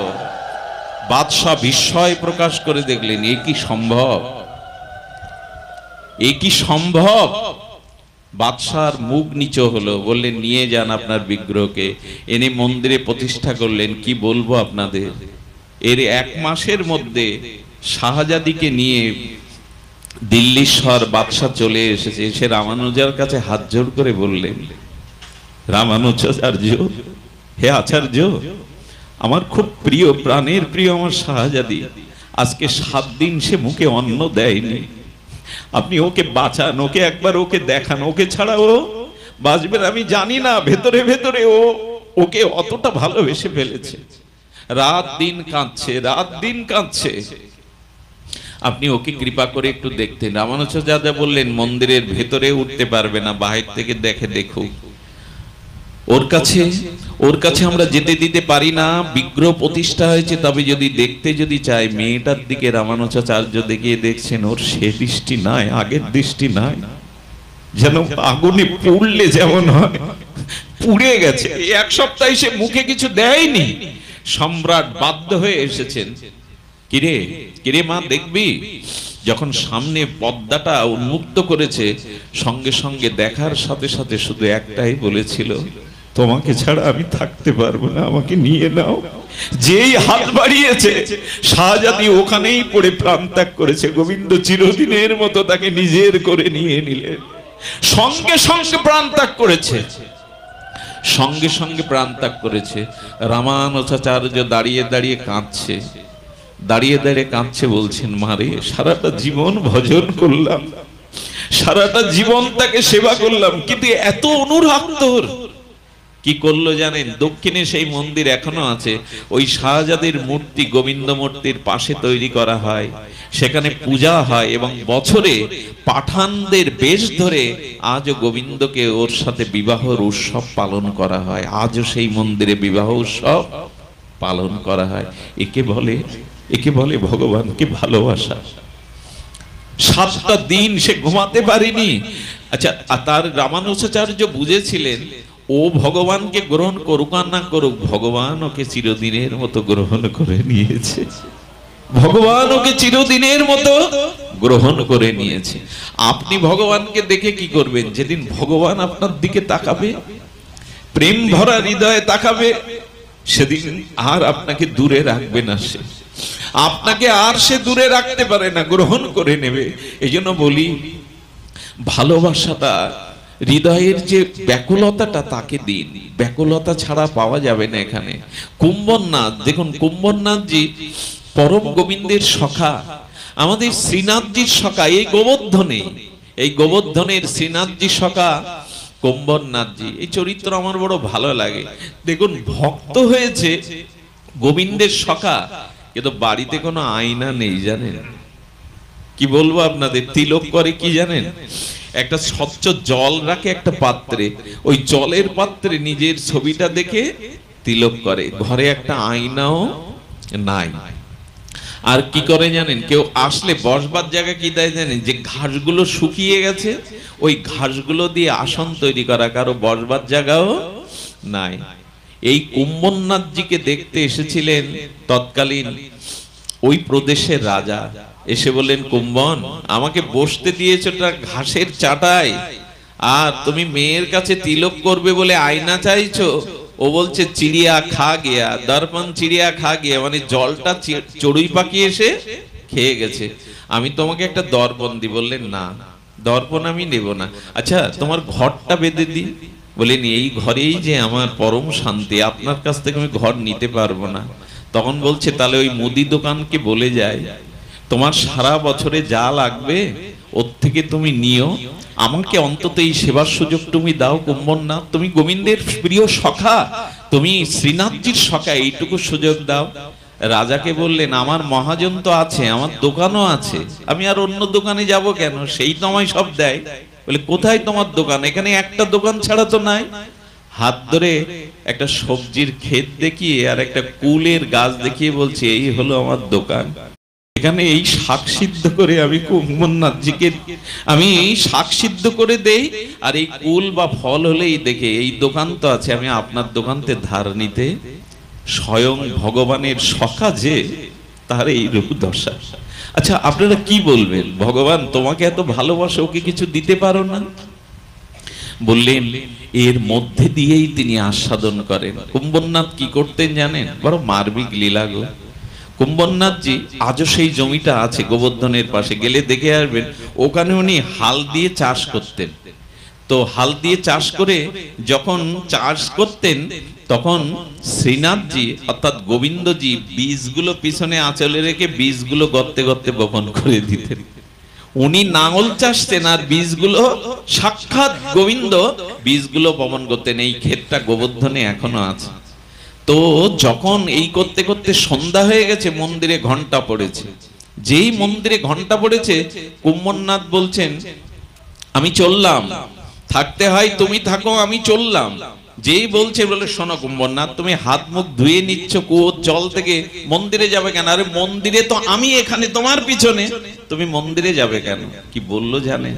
বাদশাহ বিস্ময় প্রকাশ করে দেখলেন, এ কি সম্ভব, এ কি সম্ভব? বাদশার মুখ নিচু হলো, বললেন, নিয়ে যান আপনার বিগ্রহকে। এনে মন্দিরে প্রতিষ্ঠা করলেন। কি বলবো আপনাদের, এর 1 মাসের মধ্যে শাহজাদিকে নিয়ে দিল্লীশ্বর বাদশাহ চলে এসেছে। এসে রামানুজার কাছে হাত জোড় করে বললেন, রামানুজাচার্য, হে আচার্য, আমার খুব প্রিয়, প্রাণের প্রিয় আমার শাহজাদি, আজকে 7 দিন সে মুখে অন্ন দেয়নি, আপনি ওকে বাঁচান, ওকে একবার ওকে দেখান, ওকে ছাড়া ও বাঁচবে না। আমি জানি না ভেতরে ভেতরে ও ওকে অতটা ভালোবেসে ফেলেছে, রাত দিন কাঁদছে, রাত দিন কাঁদছে, আপনি ওকে কৃপা করে একটু দেখতেন। রামানুজাচার্য বললেন, মন্দিরের ভেতরে উঠতে পারবে না, বাহির থেকে দেখে দেখুক। ওর কাছে আমরা যেতে দিতে পারি না, বিগ্রহ প্রতিষ্ঠা হয়েছে, তবে যদি দেখতে যদি চাই, মেয়েটার দিকে রামানুজাচার্য দেখিয়ে দেখছেন, ওর সে দৃষ্টি নাই, আগের দৃষ্টি নাই, যেন আগুনে পুড়লে যেমন হয়, পুড়ে গেছে। 1 সপ্তাহ সে মুখে কিছু দেয়নি। সম্রাট বাধ্য হয়ে এসেছেন, কিরে কিরে মা, দেখবি? যখন সামনে পর্দাটা উন্মুক্ত করেছে, সঙ্গে সঙ্গে দেখার সাথে সাথে শুধু একটাই বলেছিল, তোমাকে ছাড়া আমি থাকতে পারবো না, আমাকে নিয়ে নাও। যেই হাত বাড়িয়েছে, শাহজাদি ওখানেই পড়ে প্রাণ ত্যাগ করেছে। গোবিন্দ চিরদিনের মতো তাকে নিজের করে নিয়ে নিলেন। সঙ্গে সঙ্গে প্রাণ ত্যাগ করেছে, সঙ্গে সঙ্গে প্রাণ ত্যাগ করেছে। রামানুজাচার্য দাঁড়িয়ে দাঁড়িয়ে কাঁদছে। দাঁড়িয়ে দাঁড়িয়ে কাঁদছে, বলছেন মারে সারাটা জীবন ভজন করলাম, সারাটা জীবন তাকে সেবা করলাম, কিন্তু এত অনুরাগ তোর। কি করলো জানেন? দক্ষিণে সেই মন্দির এখনো আছে, ওই শাহজাদের মূর্তি গোবিন্দ মূর্তির পাশে তৈরি করা হয়, সেখানে পূজা হয় এবং বছরে পাঠানদের বেশ ধরে আজও গোবিন্দকে ওর সাথে বিবাহর উৎসব পালন করা হয়। আজও সেই মন্দিরে বিবাহ উৎসব পালন করা হয়। একে বলে ভগবানকে ভালোবাসা। 7টা দিন সে ঘুমাতে পারেনি। আচ্ছা, তার রামানুজাচার্য বুঝেছিলেন ও ভগবানকে গ্রহণ করুক আর না করুক, ভগবান ওকে চিরদিনের মতো গ্রহণ করে নিয়েছে। ভগবান ওকে চিরদিনের মতো গ্রহণ করে নিয়েছে। আপনি ভগবানকে দেখে কি করবেন? যেদিন ভগবান আপনার দিকে তাকাবে, প্রেম ভরা হৃদয়ে তাকাবে, সেদিন আর আপনাকে দূরে রাখবে না। সে আপনাকে আর সে দূরে রাখতে পারে না, গ্রহণ করে নেবে। এই জন্য বলি, ভালোবাসাটা, হৃদয়ের যে ব্যাকুলতাটা তাকে দিন। ব্যাকুলতা ছাড়া পাওয়া যাবে না এখানে। কুম্ভনাথ দেখুন, কুম্ভনাথজি পরম গোবিন্দের সখা, আমাদের শ্রীনাথজির সখা। এই গোবর্ধনের শ্রীনাথজি সখা কুম্ভনাথজি। এই চরিত্র আমার বড় ভালো লাগে। দেখুন, ভক্ত হয়েছে গোবিন্দের সখা, কিন্তু বাড়িতে কোনো আয়না নেই, জানেন? কি বলবো আপনাদের, তিলক করে কি জানেন? একটা স্বচ্ছ জল রাখে একটা পাত্রে, ওই জলের পাত্রে নিজের ছবিটা দেখে তিলক করে। ঘরে একটা আয়নাও নাই। আর কি করে জানেন? কেউ আসলে বসবার জায়গা কি দেয় জানেন? যে ঘাসগুলো শুকিয়ে গেছে, ওই ঘাসগুলো দিয়ে আসন তৈরি করা, কারো বসবার জায়গাও নাই। এই কুম্ভনাথজিকে দেখতে এসেছিলেন তৎকালীন ওই প্রদেশের রাজা। এসে বললেন, কুম্ভন, আমাকে বসতে দিয়েছোটা ঘাসের চাটায়, আর তুমি মেয়ের কাছে তিলক করবে বলে আয়না চাইছো। ও বলছে, চিড়িয়া খা গিয়া, দর্পণ চিড়িয়া খা গিয়া, মানে জলটা চড়ুই পাখি এসে খেয়ে গেছে, আমি তোমাকে একটা দর্পণ দিই। বললেন, না, দর্পণ আমি নেব না। আচ্ছা, তোমার ঘরটা বেঁধে দিই। বলেন, এই ঘরেই যে আমার পরম শান্তি, আপনার কাছ থেকে আমি ঘর নিতে পারবো না। তখন বলছে, তাহলে ওই মুদি দোকানকে বলে যায়, তোমার সারা বছরে যা লাগবে ওর থেকে তুমি নিও, আমাকে অন্তত এই সেবার সুযোগ তুমি দাও। কুম্ভনাথ, তুমি গোবিন্দের প্রিয় সখা, তুমি শ্রীনাথজির সখা, এইটুকু সুযোগ দাও। রাজাকে বললেন, আমার মহাজন তো আছে, আমার দোকানও আছে, আমি আর অন্য দোকানে যাব কেন? সেই তো আমায় সব দেয়। বলে, কোথায় তোমার দোকান? এখানে একটা দোকান ছাড়া তো নাই। হাত ধরে একটা সবজির ক্ষেত দেখিয়ে আর একটা কুলের গাছ দেখিয়ে বলছে, এই হলো আমার দোকান। এখানে এই শাক সিদ্ধ করে আমি কুম্ভনাথজিকে আমি শাক সিদ্ধ করে দেই, আর এই কুল বা ফল হলেই দেখে এই দোকান তো আছে, আমি আপনার দোকানতে ধার নিতে। স্বয়ং ভগবানের সখা যে, তার এই রূপ দশা। আচ্ছা, আপনারা কি বলবেন? ভগবান তোমাকে এত ভালোবাসে, ওকে কিছু দিতে পারো না? বললেন, এর মধ্যে দিয়েই তিনি আস্বাদন করেন। কুম্ভনাথ কি করতেন জানেন? বড় মার্মিক লীলা গো। কুম্ভনাথজি আজও সেই জমিটা আছে গোবর্ধনের পাশে, গেলে দেখে আসবেন। ওখানে উনি হাল দিয়ে চাষ করতেন। তো হাল দিয়ে চাষ করে যখন চাষ করতেন, তখন শ্রীনাথজি অর্থাৎ গোবিন্দজি বীজগুলো পিছনে আঁচলে রেখে বীজগুলো গর্তে গর্তে বপন করে দিতেন। উনি নাঙল চাষতেন আর বীজগুলো সাক্ষাৎ গোবিন্দ বীজগুলো বপন করতেন। এই ক্ষেতটা গোবর্ধনে এখনো আছে। তো যখন এই করতে করতে সন্ধ্যা হয়ে গেছে, মন্দিরে ঘন্টা পড়েছে। যেই মন্দিরে ঘন্টা পড়েছে, কুম্ভনাথ বলছেন, আমি চললাম, থাকতে হয় তুমি থাকো, আমি চললাম। যেই বলছে, বলে, শোনো কুম্ভনাথ, তুমি হাত মুখ ধুয়ে নিচ্ছ কুয়োর জল থেকে, মন্দিরে যাবে কেন? আরে মন্দিরে তো আমি এখানে তোমার পিছনে, তুমি মন্দিরে যাবে কেন? কি বললো জানে?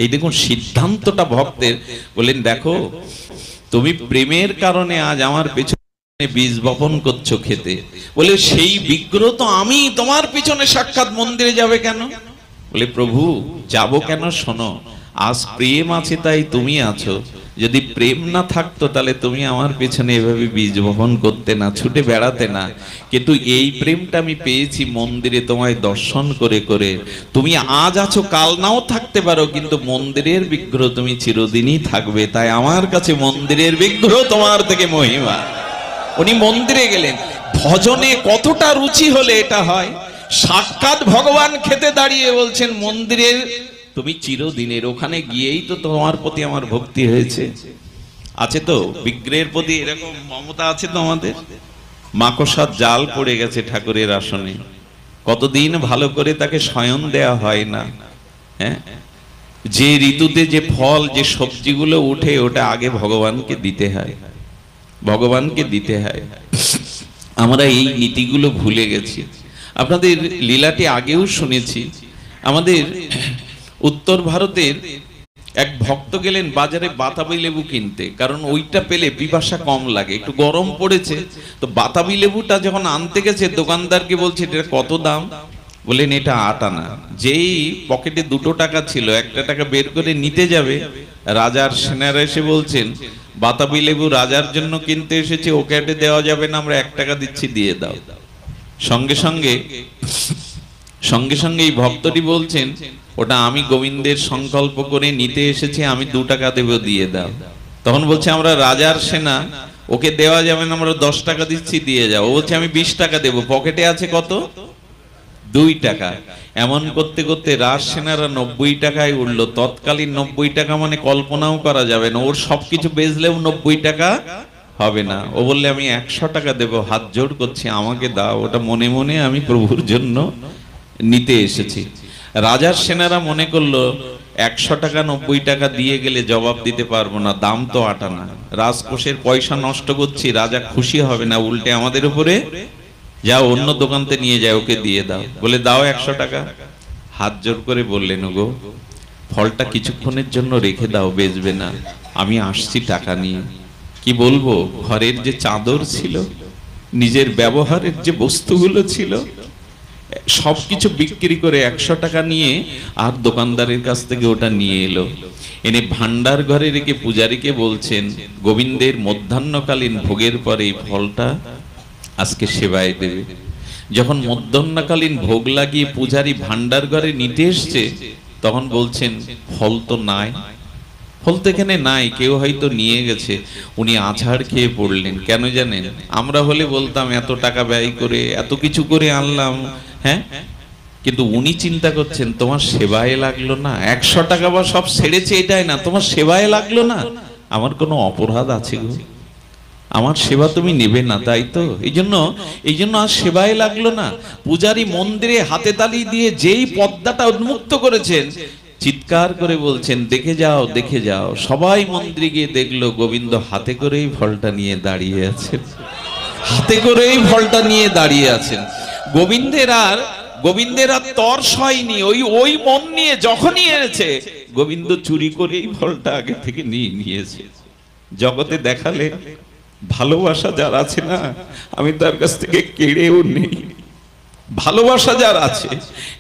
এই দেখুন সিদ্ধান্তটা ভক্তের। বলেন, দেখো, তুমি প্রেমের কারণে আজ আমার পেছনে বীজ বপন করছো খেতে। বলে, সেই বিগ্রহ তো আমি, তোমার পিছনে সাক্ষাৎ মন্দিরে যাবে কেন? বলে, প্রভু যাব কেন? শোনো, আজ প্রেম আছে তাই তুমি আছো, যদি প্রেম না থাকতো তাহলে তুমি আমার পেছনে এভাবে বীজ বপন করতে না, ছুটে বেড়াতে না। কিন্তু এই প্রেমটা আমি পেয়েছি মন্দিরে তোমায় দর্শন করে করে। তুমি আজ আছো, কাল নাও থাকতে পারো, কিন্তু মন্দিরের বিগ্রহ তুমি চিরদিনই থাকবে। তাই আমার কাছে মন্দিরের বিগ্রহ তোমার থেকে মহিমা। উনি মন্দিরে গেলেন, ভজনে কতটা রুচি হলে এটা হয়। সাক্ষাৎ ভগবান খেতে দাঁড়িয়ে বলছেন মন্দিরের তুমি চিরদিনের, ওখানে গিয়েই তো তোমার প্রতি আমার ভক্তি হয়েছে। আছে তো বিগ্রহের প্রতি এরকম মমতা আছে তো আমাদের। মাকড়সার জাল পড়ে গেছে ঠাকুরের আসনে, কতদিন ভালো করে তাকে শয়ন দেয়া হয় না। হ্যাঁ, যে ঋতুতে যে ফল যে সবজিগুলো উঠে ওটা আগে ভগবানকে দিতে হয়, ভগবানকে দিতে হয়। আমরা এই নীতিগুলো ভুলে গেছি। আপনাদের লীলাটি আগেও শুনেছি। আমাদের উত্তর ভারতের এক ভক্ত গেলেন বাজারে বাতাবি লেবু কিনতে, কারণ ওইটা পেলে পিপাসা কম লাগে, একটু গরম পড়েছে তো। বাতাবি লেবুটা যখন আনতে গেছে দোকানদারকে বলছে এটা কত দাম, বলেন এটা 8 আনা। যেই পকেটে 2 টাকা ছিল, 1 টাকা বের করে নিতে যাবে, রাজার সেনারা এসে বলছেন বাতাবি লেবু রাজার জন্য কিনতে এসেছে, ওকে এটা দেওয়া যাবে না, আমরা 1 টাকা দিচ্ছি, দিয়ে দাও। সঙ্গে সঙ্গে এই ভক্তটি বলছেন ওটা আমি গোবিন্দের সংকল্প করে নিতে এসেছি, আমি 2 টাকা দেব, দিয়ে দাও। তখন বলছে আমরা রাজার সেনা, ওকে দেওয়া যাবে না, আমরা 10 টাকা দিচ্ছি, দিয়ে যাও। ও বলছে আমি 20 টাকা দেব, পকেটে আছে কত, 2 টাকা। এমন করতে করতে রাজ সেনারা 90 টাকায় উঠলো। তৎকালীন 90 টাকা মানে কল্পনাও করা যাবে না, ওর সবকিছু বেচলেও 90 টাকা হবে না। ও বললে আমি 100 টাকা দেব, হাত জোড় করছি আমাকে দাও, ওটা মনে মনে আমি প্রভুর জন্য নিতে এসেছি। রাজার সেনারা মনে করলো 100 টাকা 90 টাকা দিয়ে গেলে জবাব দিতে পারবো না, দাম তো 8 আনা, রাজকোষের পয়সা নষ্ট করছি, রাজা খুশি হবে না, উল্টে আমাদের উপরে যাও অন্য দোকানতে নিয়ে যায়, ওকে দিয়ে দাও। বলে দাও 100 টাকা। হাত জোর করে বললেন গো ফলটা কিছুক্ষণের জন্য রেখে দাও, বেচবে না, আমি আসছি টাকা নিয়ে। কি বলবো, ঘরের যে চাদর ছিল, নিজের ব্যবহারের যে বস্তুগুলো ছিল, সবকিছু বিক্রি করে 100 টাকা নিয়ে আর দোকানদারের কাছ থেকে ওটা নিয়ে এলো। এনে ভান্ডার ঘরে রেখে পূজারীকে বলছেন গোবিন্দের মধ্যাহ্নকালীন ভোগের পরে এই ফলটা আজকে সেবায় দেবে। যখন মধ্যাহ্নকালীন ভোগ লাগিয়ে পূজারী ভান্ডার ঘরে নিতে এসছে, তখন বলছেন ফল তো নাই, ফল তো এখানে নাই, কেউ হয়তো নিয়ে গেছে। উনি আছাড় খেয়ে পড়লেন। কেন জানেন, আমরা হলে বলতাম এত টাকা ব্যয় করে এত কিছু করে আনলাম, হ্যাঁ, কিন্তু উনি চিন্তা করছেন তোমার সেবায় লাগলো না, 100 টাকা বা সব ছেড়েছে এটাই না, তোমার সেবায় লাগলো না, আমার কোনো অপরাধ আছে গো, আমার সেবা তুমি নেবে না, তাই তো? এই জন্য আর সেবায় লাগলো না। পূজারী মন্দিরে হাতে তালি দিয়ে যেই পদ্মাটা উন্মুক্ত করেছেন, চিৎকার করে বলছেন দেখে যাও দেখে যাও। সবাই মন্দিরে গিয়ে দেখলো গোবিন্দ হাতে করেই ফলটা নিয়ে দাঁড়িয়ে আছেন, হাতে করেই ফলটা নিয়ে দাঁড়িয়ে আছেন। গোবিন্দের আর তর্স হয়নি, ওই মন নিয়ে যখনই এনেছে গোবিন্দ চুরি করেই ফলটা আগে থেকে নিয়ে নিয়েছে। জগতে দেখালে ভালোবাসা যার আছে না, আমি তার কাছ থেকে কেড়েও নেই। ভালোবাসা যার আছে,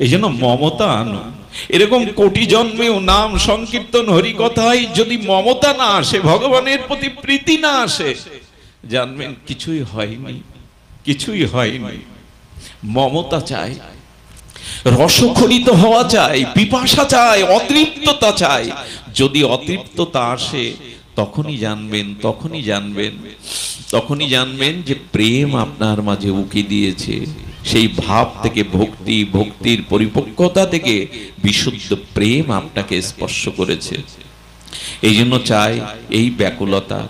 এই জন্য মমতা আনো। এরকম কোটি জন্মেও নাম সংকীর্তন হরি কথায় যদি মমতা না আসে, ভগবানের প্রতি প্রীতি না আসে, জানবেন কিছুই হয়নি, কিছুই হয়নি। মমতা চাই, রসখরিত হওয়া চাই, পিপাসা চাই, অতৃপ্ততা চাই। যদি অতৃপ্ততা আসে তখনই জানবেন যে প্রেম আপনার মাঝে উকি দিয়েছে। সেই ভাব থেকে ভক্তি, ভক্তির পরিপক্কতা থেকে বিশুদ্ধ প্রেম আপনাকে স্পর্শ করেছে। এই জন্য চাই এই ব্যাকুলতা।